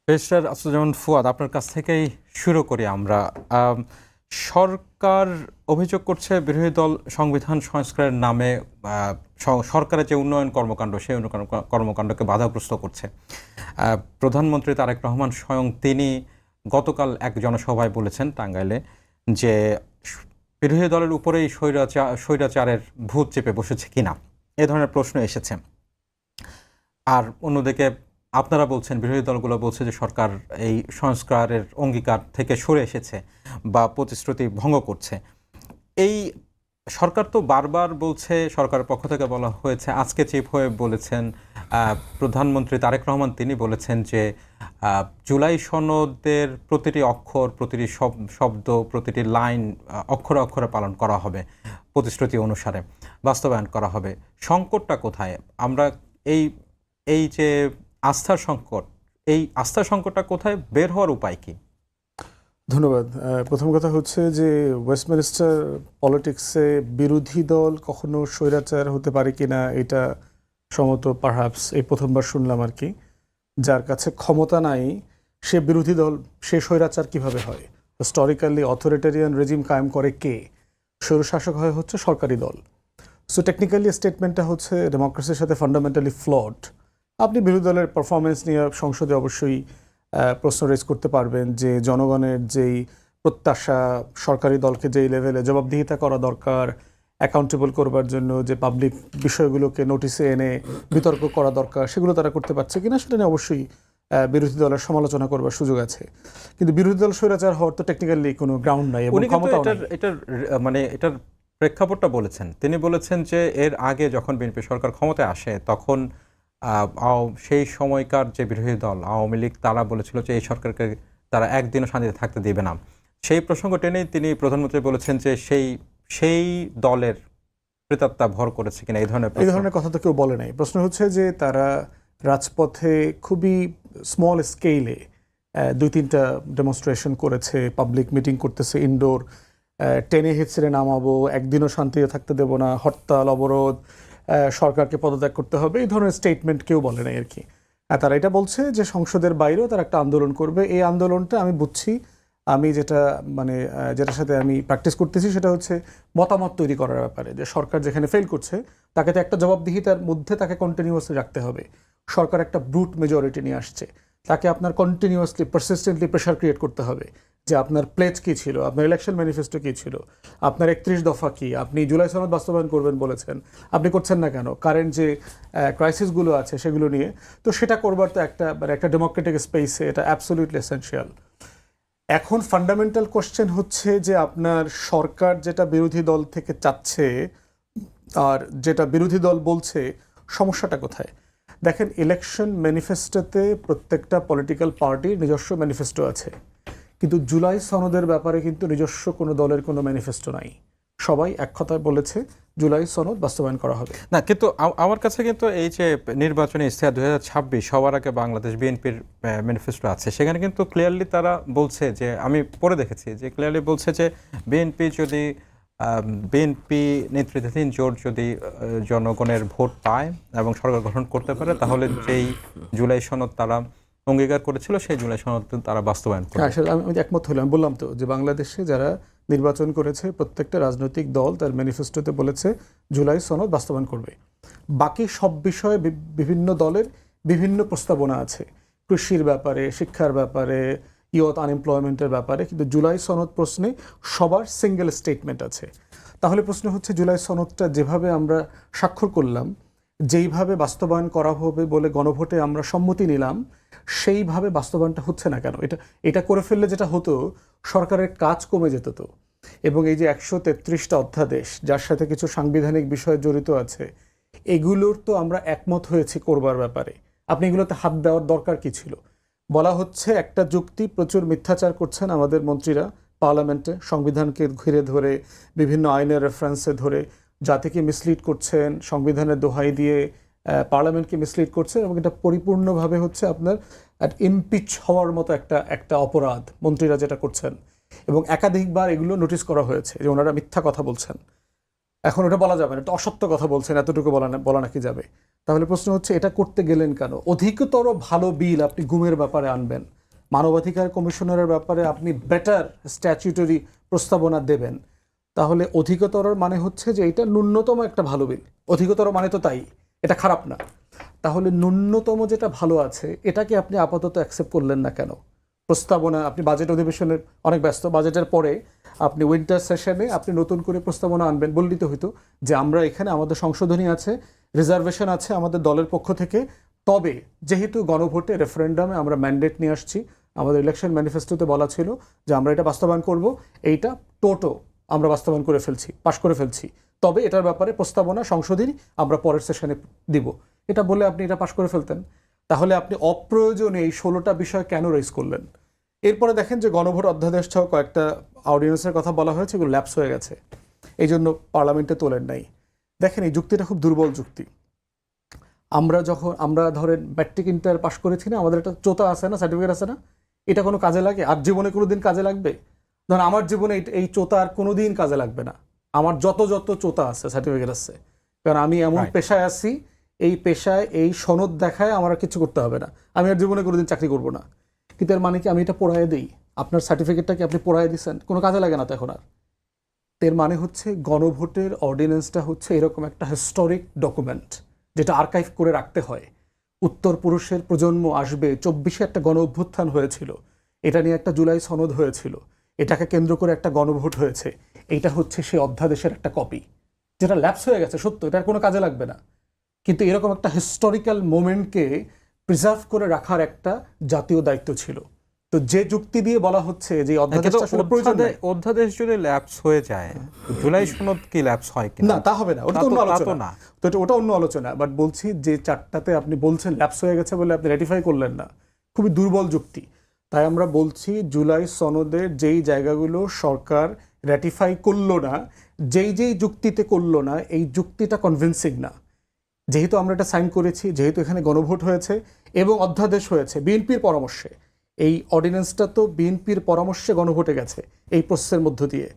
Barrister Asaduzzaman Fuad, আপনার কাছ থেকেই শুরু করি আমরা। সরকার অভিযোগ করছে বিরোধী দল সংবিধান সংস্কারের নামে সরকারের যে উন্নয়ন কর্মকাণ্ড সেই উন্নয়ন কর্মকাণ্ডকে বাধাগ্রস্ত করছে। প্রধানমন্ত্রী তারেক রহমান স্বয়ং তিনি গতকাল এক জনসভায় বলেছেন টাঙ্গাইলে যে বিরোধী দলের উপরেই স্বৈরাচারের ভূত চেপে বসেছে কিনা, এ ধরনের প্রশ্ন এসেছে। আর অন্যদিকে আপনারা বলছেন, বিরোধী দলগুলো বলছে যে সরকার এই সংস্কারের অঙ্গীকার থেকে সরে এসেছে বা প্রতিশ্রুতি ভঙ্গ করছে। এই সরকার তো বারবার বলছে, সরকারের পক্ষ থেকে বলা হয়েছে, আজকে চিফ হয়ে বলেছেন প্রধানমন্ত্রী তারেক রহমান, তিনি বলেছেন যে জুলাই সনদের প্রতিটি অক্ষর, প্রতিটি শব্দ, প্রতিটি লাইন অক্ষরে অক্ষরে পালন করা হবে, প্রতিশ্রুতি অনুসারে বাস্তবায়ন করা হবে। সংকটটা কোথায়? আমরা এই এই যে আস্থার সংকট, এই আস্থার সংকটটা কোথায়, বের হওয়ার উপায় কি? ধন্যবাদ। প্রথম কথা হচ্ছে যে ওয়েস্টমিনিস্টার পলিটিক্সে বিরোধী দল কখনো স্বৈরাচার হতে পারে কিনা এটা সম্ভবত পারহ্যাপস এই প্রথমবার শুনলাম আর কি। যার কাছে ক্ষমতা নাই সে বিরোধী দল, সে স্বৈরাচার কিভাবে হয়? হিস্টোরিক্যালি অথরিটেরিয়ান রেজিম কায়েম করে কে? স্বৈরশাসক হচ্ছে সরকারি দল। সো টেকনিক্যালি স্টেটমেন্টটা হচ্ছে ডেমোক্রেসির সাথে ফান্ডামেন্টালি ফ্লড। আপনি বিরোধী দলের পারফরমেন্স নিয়ে সংসদে অবশ্যই প্রশ্ন রেজ করতে পারবেন যে জনগণের যেই প্রত্যাশা, সরকারি দলকে যেই লেভেলে জবাবদিহিতা করা দরকার, অ্যাকাউন্টেবল করবার জন্য যে পাবলিক বিষয়গুলোকে নোটিসে এনে বিতর্ক করা দরকার, সেগুলো তারা করতে পারছে কিনা সেটা নিয়ে অবশ্যই বিরোধী দলের সমালোচনা করবার সুযোগ আছে। কিন্তু বিরোধী দল স্বৈরাচার হওয়ার তো টেকনিক্যালি কোনো গ্রাউন্ড নাই এবং ক্ষমতাও নাই। এটার প্রেক্ষাপটটা বলেছেন, তিনি বলেছেন যে এর আগে যখন বিএনপি সরকার ক্ষমতায় আসে তখন সেই সময়কার যে বিরোধী দল আওয়ামী লীগ, তারা বলেছিল যে এই সরকারকে তারা একদিনও শান্তিতে থাকতে দেবে না। সেই প্রসঙ্গ টেনেই তিনি প্রধানমন্ত্রী বলেছেন যে সেই দলের প্রেতাত্মা ভর করেছে কিনা, এই ধরনের কথা তো কেউ বলে নাই। প্রশ্ন হচ্ছে যে তারা রাজপথে খুবই স্মল স্কেলে 2-3টা ডেমনস্ট্রেশন করেছে, পাবলিক মিটিং করতেছে, ইনডোর, টেনে হেঁচড়ে নামাবো, একদিনও শান্তিতে থাকতে দেব না, হরতাল অবরোধ, সরকারকে পদত্যাগ করতে হবে, এই ধরনের স্টেটমেন্ট কেউ বলে নাই আর কি। তারা এটা বলছে যে সংসদের বাইরেও তারা একটা আন্দোলন করবে। এই আন্দোলনটা আমি বুঝছি, আমি যেটার সাথে আমি প্র্যাকটিস করতেছি সেটা হচ্ছে মতামত তৈরি করার ব্যাপারে, যে সরকার যেখানে ফেল করছে তাকে তো একটা জবাবদিহিতার মধ্যে তাকে কন্টিনিউয়াসলি রাখতে হবে। সরকার একটা ব্রুট মেজরিটি নিয়ে আসছে, তাকে আপনার কন্টিনিউয়াসলি পারসিস্টেন্টলি প্রেশার ক্রিয়েট করতে হবে যে আপনার প্লেজ কী ছিল, আপনার ইলেকশন ম্যানিফেস্টো কী ছিল, আপনার 31 দফা কী, আপনি জুলাই সনদ বাস্তবায়ন করবেন বলেছেন, আপনি করছেন না কেন, কারেন্ট যে ক্রাইসিসগুলো আছে সেগুলো নিয়ে। তো সেটা করবার তো একটা ডেমোক্রেটিক স্পেসে এটা অ্যাবসলিউটলি এসেনশিয়াল। এখন ফান্ডামেন্টাল কোশ্চেন হচ্ছে যে আপনার সরকার যেটা বিরোধী দল থেকে চাচ্ছে আর যেটা বিরোধী দল বলছে, সমস্যাটা কোথায়? দেখেন, ইলেকশন ম্যানিফেস্টোতে প্রত্যেকটা পলিটিক্যাল পার্টির নিজস্ব ম্যানিফেস্টো আছে, কিন্তু জুলাই সনদের ব্যাপারে কিন্তু নিজস্ব কোনো দলের কোনো ম্যানিফেস্টো নাই। সবাই এক কথায় বলেছে জুলাই সনদ বাস্তবায়ন করা হবে না। কিন্তু আমার কাছে কিন্তু এই যে নির্বাচনী ইশতেহার 2026 সবার আগে বাংলাদেশ বিএনপির ম্যানিফেস্টো আছে, সেখানে কিন্তু ক্লিয়ারলি তারা বলছে যে, আমি পড়ে দেখেছি যে ক্লিয়ারলি বলছে যে বিএনপি নেতৃত্বাধীন জোট যদি জনগণের ভোট পায় এবং সরকার গঠন করতে পারে, তাহলে যেই জুলাই সনদ তারা অঙ্গীকার করেছিল সেই জুলাই সনদ তারা বাস্তবায়ন করে। আমি একমত হলাম, বললাম তো যে বাংলাদেশে যারা নির্বাচন করেছে প্রত্যেকটা রাজনৈতিক দল তার ম্যানিফেস্টোতে বলেছে জুলাই সনদ বাস্তবায়ন করবে। বাকি সব বিষয়ে বিভিন্ন দলের বিভিন্ন প্রস্তাবনা আছে, কৃষির ব্যাপারে, শিক্ষার ব্যাপারে, ইয়থ আনএমপ্লয়মেন্টের ব্যাপারে, কিন্তু জুলাই সনদ প্রশ্নে সবার সিঙ্গেল স্টেটমেন্ট আছে। তাহলে প্রশ্ন হচ্ছে জুলাই সনদটা যেভাবে আমরা স্বাক্ষর করলাম, যেইভাবে বাস্তবায়ন করা হবে বলে গণভোটে আমরা সম্মতি নিলাম, সেইভাবে বাস্তবায়নটা হচ্ছে না কেন? এটা করে ফেললে যেটা হতো, সরকারের কাজ কমে যেত তো। এবং এই যে 133টা অধ্যাদেশ যার সাথে কিছু সাংবিধানিক বিষয় জড়িত আছে, এগুলোর তো আমরা একমত হয়েছি করবার ব্যাপারে। আপনি এগুলোতে হাত দেওয়ার দরকার কি ছিল? বলা হচ্ছে একটা যুক্তি, প্রচুর মিথ্যাচার করছেন আমাদের মন্ত্রীরা পার্লামেন্টে, সংবিধানকে ঘিরে ধরে, বিভিন্ন আইনের রেফারেন্সে ধরে জাতিকে মিসলিড করছেন, সংবিধানের দোহাই দিয়ে পার্লামেন্টকে মিসলিড করছেন, এবং এটা পরিপূর্ণভাবে হচ্ছে আপনার ইমপিচ হওয়ার মতো একটা অপরাধ মন্ত্রীরা যেটা করছেন। এবং একাধিকবার এগুলো নোটিশ করা হয়েছে যে ওনারা মিথ্যা কথা বলছেন। এখন ওটা বলা যাবে না, এটা অসত্য কথা বলছেন, এতটুকু বলা নাকি যাবে? তাহলে প্রশ্ন হচ্ছে এটা করতে গেলেন কেন? অধিকতর ভালো বিল আপনি গুমের ব্যাপারে আনবেন, মানবাধিকার কমিশনারের ব্যাপারে আপনি বেটার স্ট্যাচুটরি প্রস্তাবনা দেবেন, তাহলে অধিকতর মানে হচ্ছে যে এটা ন্যূনতম একটা ভালো বিল। অধিকতর মানে তো তাই, এটা খারাপ না। তাহলে ন্যূনতম যেটা ভালো আছে এটাকে আপনি আপাতত অ্যাকসেপ্ট করলেন না কেন? প্রস্তাবনা আপনি বাজেট অধিবেশনের অনেক ব্যস্ত, বাজেটের পরে আপনি উইন্টার সেশনে আপনি নতুন করে প্রস্তাবনা আনবেন, বললেই তো হইতো যে আমরা এখানে আমাদের সংশোধনী আছে, রিজার্ভেশন আছে আমাদের দলের পক্ষ থেকে, তবে যেহেতু গণভোটে রেফারেন্ডামে আমরা ম্যান্ডেট নিয়ে আসছি, আমাদের ইলেকশন ম্যানিফেস্টোতে বলা ছিল যে আমরা এটা বাস্তবায়ন করব, এইটা টোটো আমরা বাস্তবায়ন করে ফেলছি, পাশ করে ফেলছি, তবে এটার ব্যাপারে প্রস্তাবনা সংশোধনী আমরা পরের সেশনে দিব, এটা বলে আপনি এটা পাশ করে ফেলতেন। তাহলে আপনি অপ্রয়োজনে এই 16টা বিষয় কেন রেজ করলেন? এরপরে দেখেন যে গণভোট অধ্যাদেশ সহ কয়েকটা অর্ডিন্যান্সের কথা বলা হয়েছে, এগুলো ল্যাপস হয়ে গেছে, এই জন্য পার্লামেন্টে তোলেন নাই। দেখেন এই যুক্তিটা খুব দুর্বল যুক্তি। আমরা ধরেন ম্যাট্রিক ইন্টার পাশ করেছি না, আমাদের একটা চোতা আছে না, সার্টিফিকেট আছে না, এটা কোনো কাজে লাগে? আর জীবনে কোনো দিন কাজে লাগবে? ধরেন আমার জীবনে এই চোতা আর কোনো দিন কাজে লাগবে না, আমার যত চোতা আছে, সার্টিফিকেট আছে, কারণ আমি এমন পেশায় আছি, এই পেশায় এই সনদ দেখায় আমার আর কিছু করতে হবে না, আমি আর জীবনে কোনোদিন চাকরি করব না। কিন্তু এর মানে কি আমি এটা পড়ায় দিই? আপনার সার্টিফিকেটটা কি আপনি পড়ায় দিচ্ছেন? কোনো কাজে লাগে না তো এখন আর। এর মানে হচ্ছে গণভোটের অর্ডিন্যান্সটা হচ্ছে এরকম একটা হিস্টোরিক ডকুমেন্ট যেটা আর্কাইভ করে রাখতে হয়। উত্তর পুরুষের প্রজন্ম আসবে, 24-এ একটা গণ অভ্যুত্থান হয়েছিল, এটা নিয়ে একটা জুলাই সনদ হয়েছিল, এটাকে কেন্দ্র করে একটা গণভোট হয়েছে, এইটা হচ্ছে সেই অধ্যাদেশের একটা কপি যেটা ল্যাপস হয়ে গেছে, সত্য, এটার কোনো কাজে লাগবে না, কিন্তু এরকম একটা হিস্টোরিক্যাল মোমেন্টকে প্রিজার্ভ করে রাখার একটা জাতীয় দায়িত্ব ছিল। তো যে যুক্তি দিয়ে বলা হচ্ছে যে অধ্যাদেশটা আসলে প্রয়োজন নেই, অধ্যাদেশ যদি ল্যাপস হয়ে যায়, জুলাই সনদ কি ল্যাপস হয় কিনা? না, তা হবে না, ওটা তো অন্য আলোচনা। তো ওটা অন্য আলোচনা, বাট বলছি যে 4টাতে আপনি বলছেন ল্যাপস হয়ে গেছে বলে আপনি রেটিফাই করলেন না, খুবই দুর্বল যুক্তি। তাই আমরা বলছি জুলাই সনদের যেই জায়গাগুলো সরকার র্যাটিফাই করলো না, যেই যুক্তিতে করলো না, এই যুক্তিটা কনভিন্সিং না। যেহেতু আমরা এটা সাইন করেছি, যেহেতু এখানে গণভোট হয়েছে এবং অধ্যাদেশ হয়েছে বিএনপির পরামর্শে, এই অর্ডিন্যান্সটা তো বিএনপির পরামর্শে গণভোটে গেছে, এই প্রসেসের মধ্য দিয়ে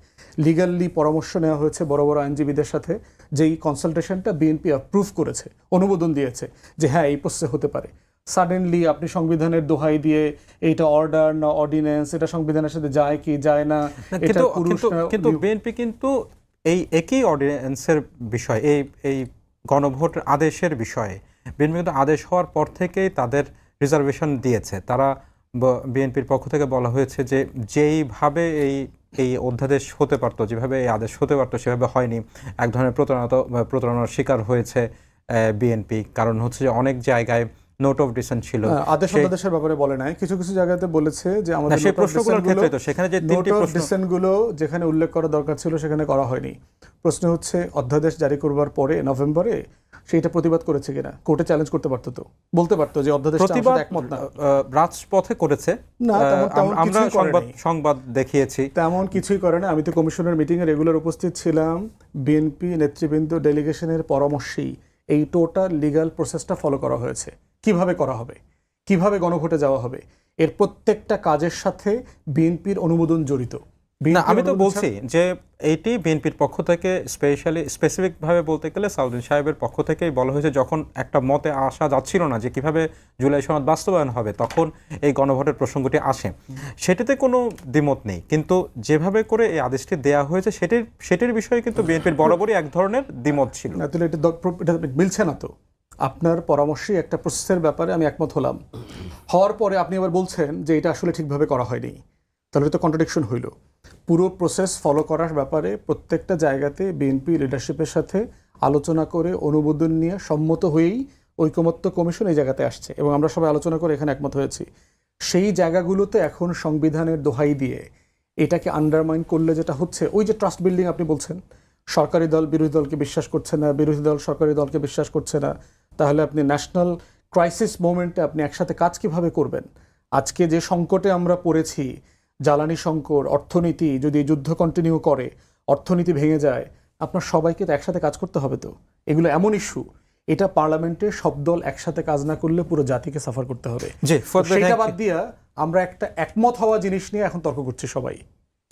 লিগালি পরামর্শ নেওয়া হয়েছে বড় বড় আইনজীবীদের সাথে, যেই কনসালটেশনটা বিএনপি অ্যাপ্রুভ করেছে, অনুমোদন দিয়েছে যে হ্যাঁ এই প্রসেসে হতে পারে। সাডেনলি আপনি সংবিধানের দোহাই দিয়ে এইটা অর্ডার না অর্ডিন্যান্স, এটা সংবিধানের সাথে যায় কি যায় না, এটা পুরুষ না, কিন্তু বিএনপি কিন্তু এই একই অর্ডিন্যান্সের বিষয়, এই গণভোট আদেশের বিষয়ে বিএনপি কিন্তু আদেশ হওয়ার পর থেকেই তাদের রিজার্ভেশন দিয়েছে। তারা বিএনপির পক্ষ থেকে বলা হয়েছে যে যেইভাবে এই অধ্যাদেশ হতে পারতো, যেভাবে এই আদেশ হতে পারতো সেভাবে হয়নি, এক ধরনের প্রতারণার শিকার হয়েছে বিএনপি। কারণ হচ্ছে যে অনেক জায়গায় নোট অফ ডিসেন্ট ছিল, আদেশের ব্যাপারে বলে নাই, কিছু কিছু জায়গাতে বলেছে যে আমাদের সেই প্রশ্নগুলোর ক্ষেত্রে তো সেখানে যে তিনটি প্রশ্নগুলো যেখানে উল্লেখ করা দরকার ছিল সেখানে করা হয়নি। প্রশ্ন হচ্ছে অধ্যাদেশ জারি করবার পরে নভেম্বরে সেইটা প্রতিবাদ করেছে কিনা, কোর্টে চ্যালেঞ্জ করতে পারতো, তো বলতে পারতো যে অধ্যাদেশটা আসলে একমত না। রাজপথে করেছে না, আমরা সংবাদ দেখিয়েছি, তেমন কিছুই করে না। আমি তো কমিশনের মিটিংয়ে রেগুলার উপস্থিত ছিলাম, বিএনপি নেতৃবৃন্দ ডেলিগেশনের পরামর্শেই এই টোটাল লিগ্যাল প্রসেসটা ফলো করা হয়েছে। কিভাবে করা হবে, কিভাবে গণভোটে যাওয়া হবে, এর প্রত্যেকটা কাজের সাথে বিএনপির অনুমোদন জড়িত। না, আমি তো বলছি যে এইটি বিএনপির পক্ষ থেকে স্পেসিফিকভাবে বলতে গেলে সাউদ্দিন সাহেবের পক্ষ থেকেই বলা হয়েছে, যখন একটা মতে আসা যাচ্ছিল না যে কিভাবে জুলাই সনদ বাস্তবায়ন হবে, তখন এই গণভোটের প্রসঙ্গটি আসে। সেটিতে কোনো দ্বিমত নেই, কিন্তু যেভাবে করে এই আদেশটি দেওয়া হয়েছে সেটির বিষয়ে কিন্তু বিএনপির বরাবরই এক ধরনের দ্বিমত ছিল। তাহলে এটা মিলছে না তো। আপনার পরামর্শই একটা প্রসেসের ব্যাপারে আমি একমত হলাম, হওয়ার পরে আপনি আবার বলছেন যে এটা আসলে ঠিকভাবে করা হয়নি, তাহলে তো কন্ট্রাডিকশন হইল। পুরো প্রসেস ফলো করার ব্যাপারে প্রত্যেকটা জায়গাতে বিএনপি লিডারশিপের সাথে আলোচনা করে অনুমোদন নিয়ে সম্মত হয়েই ঐকমত্য কমিশন এই জায়গাতে আসছে এবং আমরা সবাই আলোচনা করে এখানে একমত হয়েছি। সেই জায়গাগুলোতে এখন সংবিধানের দোহাই দিয়ে এটাকে আন্ডারমাইন করলে যেটা হচ্ছে, ওই যে ট্রাস্ট বিল্ডিং আপনি বলছেন, সরকারি দল বিরোধী দলকে বিশ্বাস করছে না, বিরোধী দল সরকারি দলকে বিশ্বাস করছে না, তাহলে আপনি ন্যাশনাল ক্রাইসিস মোমেন্টে আপনি একসাথে কাজ কিভাবে করবেন? আজকে যে সংকটে আমরা পড়েছি, জ্বালানি সংকট, অর্থনীতি, যদি যুদ্ধ কন্টিনিউ করে, অর্থনীতি ভেঙে যায়, আপনার সবাইকে তো একসাথে কাজ করতে হবে। তো এগুলো এমন ইস্যু, এটা পার্লামেন্টে সব দল একসাথে কাজ না করলে পুরো জাতিকে সাফার করতে হবে। সেটা বাদ দিয়া আমরা একটা একমত হওয়া জিনিস নিয়ে এখন তর্ক করছি সবাই।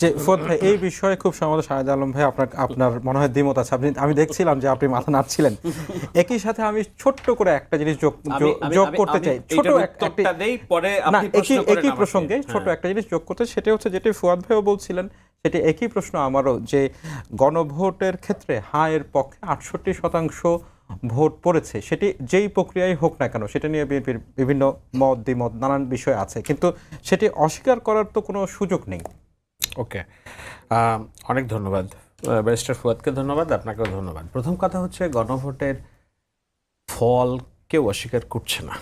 যে ফুয়াদ ভাই এই বিষয়ে খুব সম্ভবত শাহেদ আলম ভাই আপনার মনে হয় দ্বিমত আছে। আমি দেখছিলাম যে আপনি মাথা নাড়ছিলেন। একই সাথে আমি ছোট্ট করে একটা জিনিস যোগ করতে চাই, ছোট একটা দেই পরে আপনি প্রশ্ন করেন একই প্রসঙ্গে ছোট একটা জিনিস যোগ করতে, সেটা হচ্ছে যেটা ফুয়াদ ভাইও বলছিলেন, সেটা একই প্রশ্ন আমারও, যে গণভোটের ক্ষেত্রে হ্যাঁ এর পক্ষে 68% ভোট পড়েছে, সেটি যেই প্রক্রিয়ায় হোক না কেন, সেটা নিয়ে বিএনপির বিভিন্ন মত দ্বিমত নানান বিষয় আছে, কিন্তু সেটি অস্বীকার করার তো কোনো সুযোগ নেই। ওকে, অনেক ধন্যবাদ ব্যারিস্টার ফুয়াদকে, ধন্যবাদ আপনাকেও ধন্যবাদ। প্রথম কথা হচ্ছে গণভোটের ফল কেউ অস্বীকার করছে না।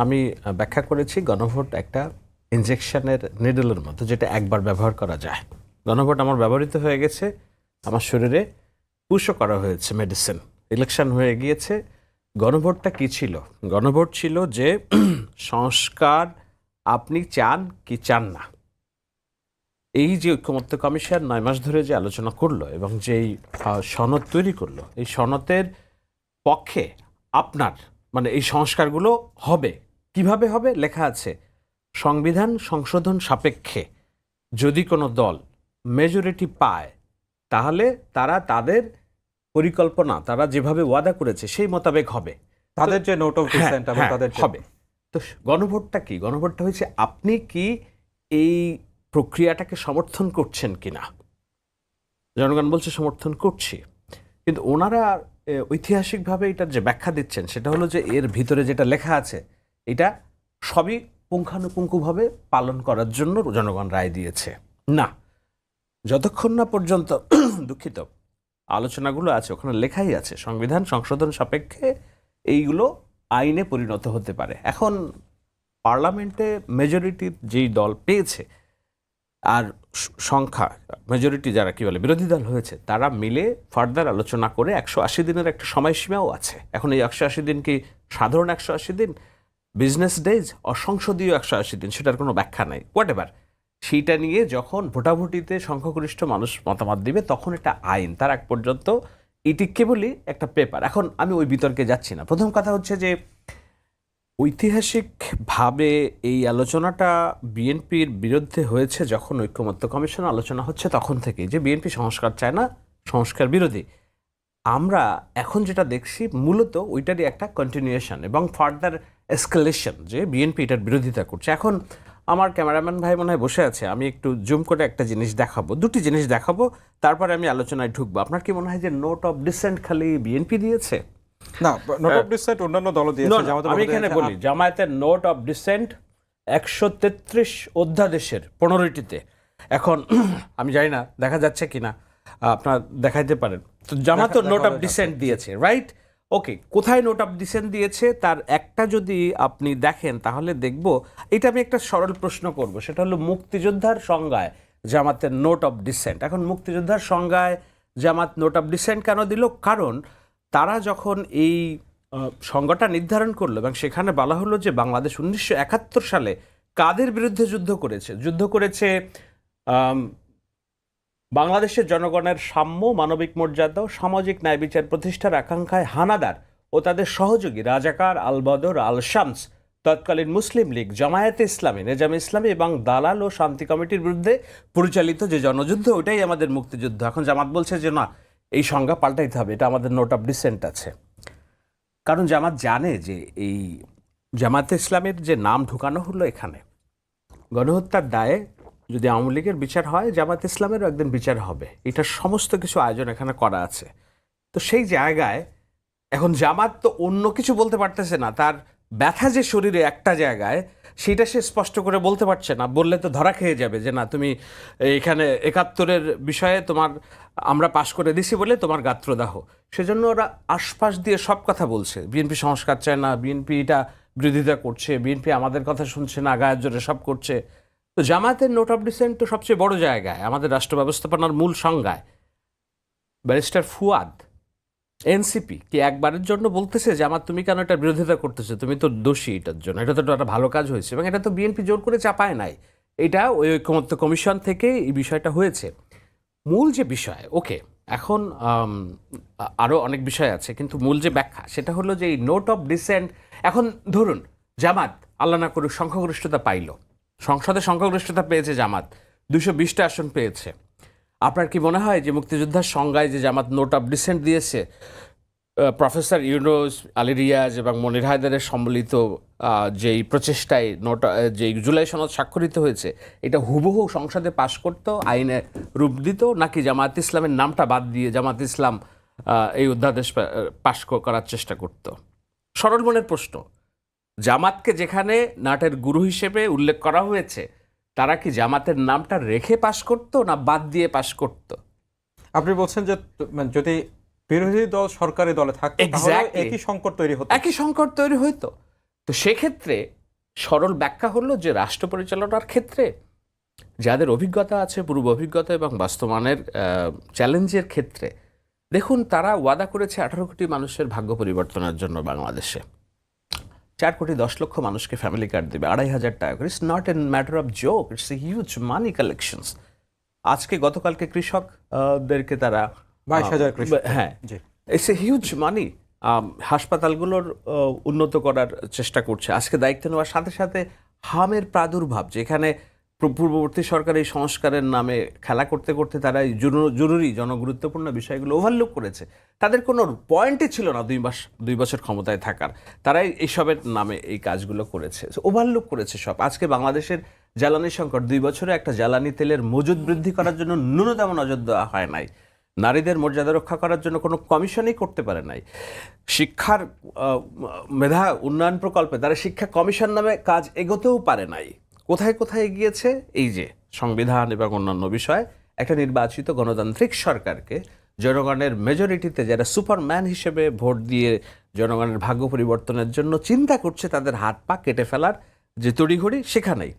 আমি ব্যাখ্যা করেছি গণভোট একটা ইনজেকশনের নিডলের মতো, যেটা একবার ব্যবহার করা যায়। গণভোট আমার ব্যবহৃত হয়ে গেছে, আমার শরীরে পুশও করা হয়েছে মেডিসিন, ইলেকশন হয়ে গিয়েছে। গণভোটটা কি ছিল? গণভোট ছিল যে সংস্কার আপনি চান কি চান না। এই যে ঐক্যমত্য কমিশন 9 মাস ধরে যে আলোচনা করলো এবং যেই সনদ তৈরি করলো, এই সনদের পক্ষে আপনার মানে এই সংস্কারগুলো হবে। কিভাবে হবে? লেখা আছে সংবিধান সংশোধন সাপেক্ষে যদি কোনো দল মেজরিটি পায়, তাহলে তারা তাদের পরিকল্পনা, তারা যেভাবে ওয়াদা করেছে সেই মোতাবেক হবে, তাদের যে নোট অফ ডিসেন্ট তাদের হবে। তো গণভোটটা কি? গণভোটটা হচ্ছে আপনি কি এই প্রক্রিয়াটাকে সমর্থন করছেন কিনা। জনগণ বলছে সমর্থন করছি, কিন্তু ওনারা ঐতিহাসিকভাবে এটার যে ব্যাখ্যা দিচ্ছেন সেটা হলো যে এর ভিতরে যেটা লেখা আছে এটা সবই পুঙ্খানুপুঙ্খভাবে পালন করার জন্য জনগণ রায় দিয়েছে। না, যতক্ষণ না পর্যন্ত দুঃখিত আলোচনাগুলো আছে, ওখানে লেখাই আছে সংবিধান সংশোধন সাপেক্ষে এইগুলো আইনে পরিণত হতে পারে। এখন পার্লামেন্টে মেজরিটির যেই দল পেয়েছে আর সংখ্যা মেজরিটি যারা কি বলে বিরোধী দল হয়েছে, তারা মিলে ফার্দার আলোচনা করে 180 দিনের একটা সময়সীমাও আছে। এখন এই 180 দিন কি সাধারণ 180 দিন, বিজনেস ডেজ, অসংসদীয় 180 দিন, সেটার কোনো ব্যাখ্যা নাই। হোয়াট এভার, সেইটা নিয়ে যখন ভোটাভুটিতে সংখ্যাগরিষ্ঠ মানুষ মতামত দিবে তখন এটা আইন, তার এক পর্যন্ত এটি কেবলই একটা পেপার। এখন আমি ওই বিতর্কে যাচ্ছি না। প্রথম কথা হচ্ছে যে ঐতিহাসিকভাবে এই আলোচনাটা বিএনপির বিরুদ্ধে হয়েছে যখন ঐক্যমত্য কমিশন আলোচনা হচ্ছে তখন থেকে, যে বিএনপি সংস্কার চায় না, সংস্কার বিরোধী। আমরা এখন যেটা দেখছি মূলত ওইটারই একটা কন্টিনিউয়েশন এবং ফার্দার এসকেলেশন, যে বিএনপি এটার বিরোধিতা করছে। এখন আমার ক্যামেরাম্যান ভাই মনে হয় বসে আছে, আমি একটু জুম করে একটা জিনিস দেখাবো, দুটি জিনিস দেখাবো, তারপরে আমি আলোচনায় ঢুকবো। আপনার কি মনে হয় যে নোট অফ ডিসেন্ট খালি বিএনপি দিয়েছে? না, নোট অফ ডিসেন্ট অন্যান্য দল দিয়েছে। আমি এখানে বলি জামায়াতের নোট অফ ডিসেন্ট 133 অধ্যাদেশের 15টিতে। এখন আমি জানি না দেখা যাচ্ছে কিনা, আপনার দেখাইতে পারেন। তো জামাত নোট অফ ডিসেন্ট দিয়েছে, রাইট? ওকে, কোথায় নোট অফ ডিসেন্ট দিয়েছে তার একটা যদি আপনি দেখেন তাহলে দেখব, এটা আমি একটা সরল প্রশ্ন করব, সেটা হলো মুক্তিযোদ্ধার সংজ্ঞায় জামাতের নোট অফ ডিসেন্ট। এখন মুক্তিযোদ্ধার সংজ্ঞায় জামাত নোট অফ ডিসেন্ট কেন দিল? কারণ তারা যখন এই সংজ্ঞাটা নির্ধারণ করলো এবং সেখানে বলা হলো যে বাংলাদেশ 1971 সালে কাদের বিরুদ্ধে যুদ্ধ করেছে? যুদ্ধ করেছে বাংলাদেশের জনগণের সাম্য, মানবিক মর্যাদা, সামাজিক ন্যায় বিচার প্রতিষ্ঠার আকাঙ্ক্ষায় হানাদার ও তাদের সহযোগী রাজাকার, আল বদর, আল শামস, তৎকালীন মুসলিম লীগ, জামায়াতে ইসলামী, নেজামে ইসলামী এবং দালাল ও শান্তি কমিটির বিরুদ্ধে পরিচালিত যে জনযুদ্ধ, ওইটাই আমাদের মুক্তিযুদ্ধ। এখন জামাত বলছে যে না, এই সংজ্ঞা পাল্টাইতে হবে, এটা আমাদের নোট অফ ডিসেন্ট আছে। কারণ জামাত জানে যে এই জামাতে ইসলামের যে নাম ঢুকানো হলো এখানে, গণহত্যার দায়ে যদি আওয়ামী লীগের বিচার হয়, জামাত ইসলামেরও একদিন বিচার হবে। এটার সমস্ত কিছু আয়োজন এখানে করা আছে। তো সেই জায়গায় এখন জামাত তো অন্য কিছু বলতে পারতেছে না, তার ব্যথা যে শরীরে একটা জায়গায়, সেটা সে স্পষ্ট করে বলতে পারছে না। বললে তো ধরা খেয়ে যাবে যে না, তুমি এখানে 71-এর বিষয়ে তোমার আমরা পাশ করে দিছি বলে তোমার গাত্রদাহ। সেজন্য ওরা আশপাশ দিয়ে সব কথা বলছে, বিএনপি সংস্কার চায় না, বিএনপি এটা বিরোধিতা করছে, বিএনপি আমাদের কথা শুনছে না, গায়ের জোরে সব করছে। তো জামায়াতের নোট অফ ডিসেন্ট তো সবচেয়ে বড় জায়গায়, আমাদের রাষ্ট্র ব্যবস্থাপনার মূল সংজ্ঞায়। ব্যারিস্টার ফুয়াদ, এনসিপি কি একবারের জন্য বলতেছে যে আমার তুমি কেন এটা বিরোধিতা করতেছো, তুমি তো দোষী এটার জন্য, এটা তো একটা ভালো কাজ হয়েছে? এবং এটা তো বিএনপি জোর করে চাপায় নাই, এটা ওই ঐক্যমত্য কমিশন থেকে এই বিষয়টা হয়েছে। মূল যে বিষয়, ওকে, এখন আরও অনেক বিষয় আছে, কিন্তু মূল যে ব্যাখ্যা সেটা হলো যে এই নোট অফ ডিসেন্ট, এখন ধরুন জামাত আল্লাহ না করুক সংখ্যাগরিষ্ঠতা পাইল, সংসদে সংখ্যাগরিষ্ঠতা পেয়েছে জামাত, 220টা আসন পেয়েছে। আপনার কি মনে হয় যে মুক্তিযোদ্ধার সংজ্ঞায় যে জামাত নোট অফ ডিসেন্ট দিয়েছে, প্রফেসর ইউনুস, আলী রিয়াজ এবং মনির হায়দারের সম্মিলিত যেই প্রচেষ্টায় যেই জুলাই সনদ স্বাক্ষরিত হয়েছে, এটা হুবহু সংসদে পাশ করতো, আইনে রূপ দিত, নাকি জামাত ইসলামের নামটা বাদ দিয়ে জামাত ইসলাম এই অধ্যাদেশ পাশ করার চেষ্টা করত? সরল মনের প্রশ্ন। জামাতকে যেখানে নাটের গুরু হিসেবে উল্লেখ করা হয়েছে, তারা কি জামাতের নামটা রেখে পাশ করত না বাদ দিয়ে পাশ করত? আপনি বলছেন যে মানে যদি বিরোধী দল সরকারি দলে থাকতো তাহলে Exactly. একই সংকট তৈরি হতো। একই সংকট তৈরি হইতো। তো সেক্ষেত্রে সরল ব্যাখ্যা হলো যে রাষ্ট্র পরিচালনার ক্ষেত্রে যাদের অভিজ্ঞতা আছে, পূর্ব অভিজ্ঞতা এবং বাস্তবায়নের চ্যালেঞ্জের ক্ষেত্রে, দেখুন তারা ওয়াদা করেছে 18 কোটি মানুষের ভাগ্য পরিবর্তনের জন্য বাংলাদেশে। 4 কোটি 10 লক্ষ মানুষকে ফ্যামিলি কার্ড দেবে 2,500 টাকা করে। It's not a matter of joke, it's a huge money collections. আজকে গতকালকে কৃষকদেরকে তারা 22,000 কৃষক। হ্যাঁ, জি। ইটস এ হিউজ মানি। হাসপাতালগুলোর উন্নত করার চেষ্টা করছে। আজকে দায়িত্ব নেওয়ার সাথে সাথে হামের প্রাদুর্ভাব, যেখানে পূর্ববর্তী সরকার এই সংস্কারের নামে খেলা করতে করতে তারা এই জরুরি জনগুরুত্বপূর্ণ বিষয়গুলো ওভারলুক করেছে। তাদের কোনো পয়েন্টই ছিল না 2 বছর ক্ষমতায় থাকার, তারাই এইসবের নামে এই কাজগুলো করেছে, ওভারলুক করেছে সব। আজকে বাংলাদেশের জ্বালানি সংকট, 2 বছরে একটা জ্বালানি তেলের মজুদ বৃদ্ধি করার জন্য ন্যূনতম নজর দেওয়া হয় নাই। নারীদের মর্যাদা রক্ষা করার জন্য কোনো কমিশনই করতে পারে নাই। শিক্ষার মেধা উন্নয়ন প্রকল্পে তারা শিক্ষা কমিশন নামে কাজ এগোতেও পারে নাই। কোথায় কোথায় গিয়েছে? এই যে সংবিধান এবং অন্যান্য বিষয়ে একটা নির্বাচিত গণতান্ত্রিক সরকারকে জনগণের মেজরিটিতে যারা সুপারম্যান হিসেবে ভোট দিয়ে জনগণের ভাগ্য পরিবর্তনের জন্য চিন্তা করছে, তাদের হাত পা কেটে ফেলার যে তড়িঘড়ি, সেখানেই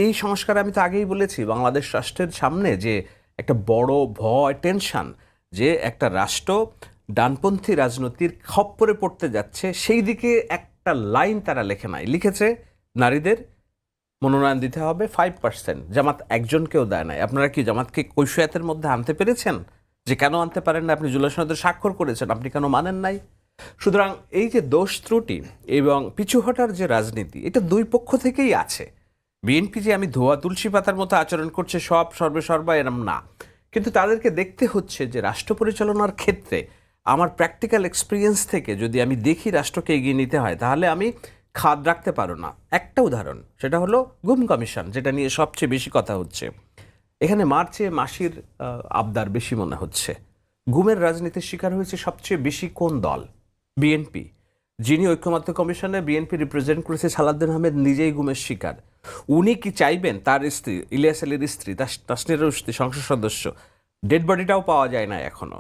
এই সংস্কার। আমি তো আগেই বলেছি, বাংলাদেশ রাষ্ট্রের সামনে যে একটা বড় ভয়, টেনশন, যে একটা রাষ্ট্র ডানপন্থী রাজনীতির খপ্পরে পড়তে যাচ্ছে, সেই দিকে একটা লাইন তারা লেখে নাই। লিখেছে নারীদের মনোনয়ন দিতে হবে 5%। জামাত একজনকেও দেয় নাই। আপনারা কি জামাতকে কৈফিয়তের মধ্যে আনতে পেরেছেন? যে কেন আনতে পারেন না? আপনি জুলাই সনদে স্বাক্ষর করেছেন, আপনি কেন মানেন নাই? সুতরাং এই যে দোষ ত্রুটি এবং পিছু হটার যে রাজনীতি, এটা দুই পক্ষ থেকেই আছে। বিএনপি যে আমি ধোয়া তুলসী পাতার মতো আচরণ করছে সব সর্বা এরম না, কিন্তু তাদেরকে দেখতে হচ্ছে যে রাষ্ট্র পরিচালনার ক্ষেত্রে আমার প্র্যাকটিক্যাল এক্সপিরিয়েন্স থেকে যদি আমি দেখি রাষ্ট্রকে এগিয়ে নিতে হয়, তাহলে আমি খাদ রাখতে পারো না। একটা উদাহরণ, সেটা হলো গুম কমিশন, যেটা নিয়ে সবচেয়ে বেশি কথা হচ্ছে। এখানে মার্চে মাসির আবদার বেশি মনে হচ্ছে। গুমের রাজনীতির শিকার হয়েছে সবচেয়ে বেশি কোন দল? বিএনপি। যিনি ঐক্যমত্য কমিশনে বিএনপি রিপ্রেজেন্ট করেছে, সালাউদ্দিন আহমেদ নিজেই গুমের শিকার। উনি কি চাইবেন তার স্ত্রী, ইলিয়াস আলীর স্ত্রী, তাসনির রুশদি সংসদ সদস্য, ডেড বডিটাও পাওয়া যায় না এখনো,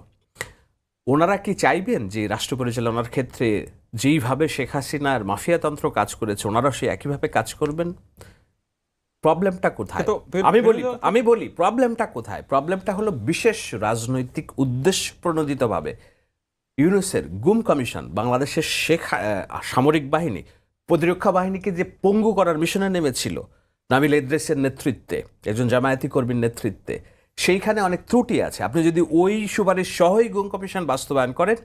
ওনারা কি চাইবেন যে রাষ্ট্র পরিচালনার ক্ষেত্রে যেইভাবে শেখ হাসিনার মাফিয়াতন্ত্র কাজ করেছে ওনারাও সে একইভাবে কাজ করবেন? প্রবলেমটা কোথায়? আমি বলি প্রবলেমটা কোথায়? প্রবলেমটা হলো বিশেষ রাজনৈতিক উদ্দেশ্য প্রণোদিতভাবে ইউনূসের গুম কমিশন বাংলাদেশের সামরিক বাহিনী, প্রতিরক্ষা বাহিনীকে যে পঙ্গু করার মিশনে নেমেছিল নাবিল ইদ্রিসের নেতৃত্বে, একজন জামায়াতি কর্মীর নেতৃত্বে, সেইখানে অনেক ত্রুটি আছে। আপনি যদি ওই সুপারিশ সহই গুম কমিশন বাস্তবায়ন করেন,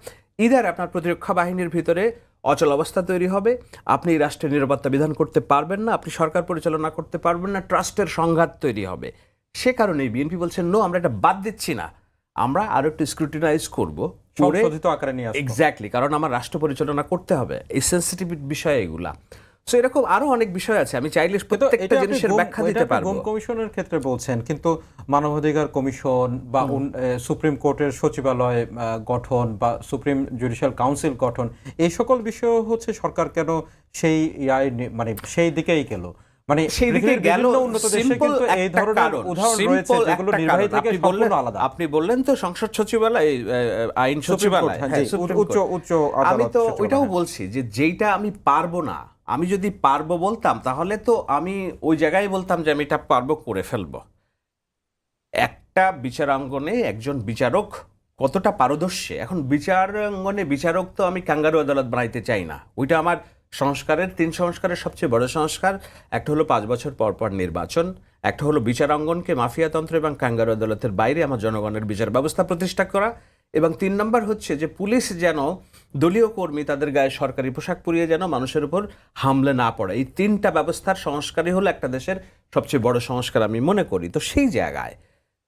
ইদার আপনার প্রতিরক্ষা বাহিনীর ভিতরে অচল অবস্থা তৈরি হবে, আপনি রাষ্ট্রের নিরাপত্তা বিধান করতে পারবেন না, আপনি সরকার পরিচালনা করতে পারবেন না, ট্রাস্টের সংঘাত তৈরি হবে। সে কারণেই বিএনপি বলছেন নো, আমরা এটা বাদ দিচ্ছি না, আমরা আরো একটু স্ক্রুটিনাইজ করবো, সংশোধিত আকারে নিয়ে আসবো। এক্স্যাক্টলি, কারণ আমার রাষ্ট্র পরিচালনা করতে হবে। এই সেনসিটিভ বিষয় এগুলা। সো এরকম আরো অনেক বিষয় আছে, আমি চাইলে প্রত্যেকটা জিনিসের ব্যাখ্যা দিতে পারবো। গুম কমিশনের ক্ষেত্রে বলছেন, কিন্তু মানবাধিকার কমিশন বা সুপ্রিম কোর্টের সচিবালয় গঠন বা সুপ্রিম জুডিশিয়াল কাউন্সিল গঠন, এই সকল বিষয় হচ্ছে সরকার কেন সেই মানে সেই দিকেই গেল? মানে সেই দিকে গেল উন্নত দেশে কিন্তু এই ধরনের উদাহরণ রয়েছে যেগুলো নির্বাহী থেকে সম্পূর্ণ আলাদা। আপনি বললেন তো সংসদ সচিবালয়, আইন সচিবালয়, উচ্চ আমি আদালত তো ওইটাও বলছি যে যেইটা আমি পারবো না, আমি যদি পারবো বলতাম তাহলে তো আমি ওই জায়গায় বলতাম যে আমি এটা পারবো, করে ফেলবো। একটা বিচারাঙ্গনে একজন বিচারক কতটা পারদর্শী, এখন বিচারাঙ্গনে বিচারক তো আমি কাঙ্গারু আদালত বানাইতে চাই না। ওইটা আমার সংস্কারের 3 সংস্কারের সবচেয়ে বড় সংস্কার। একটা হলো 5 বছর পর পর নির্বাচন, একটা হলো বিচারাঙ্গনকে মাফিয়াতন্ত্র এবং কাঙ্গারু আদালতের বাইরে আমার জনগণের বিচার ব্যবস্থা প্রতিষ্ঠা করা, এবং 3 নম্বর হচ্ছে যে পুলিশ যেন দলীয় কর্মী তাদের গায়ে সরকারি পোশাক পরিয়ে যেন মানুষের উপর হামলে না পড়ে। এই তিনটা ব্যবস্থার সংস্কারই হলো একটা দেশের সবচেয়ে বড় সংস্কার আমি মনে করি। তো সেই জায়গায়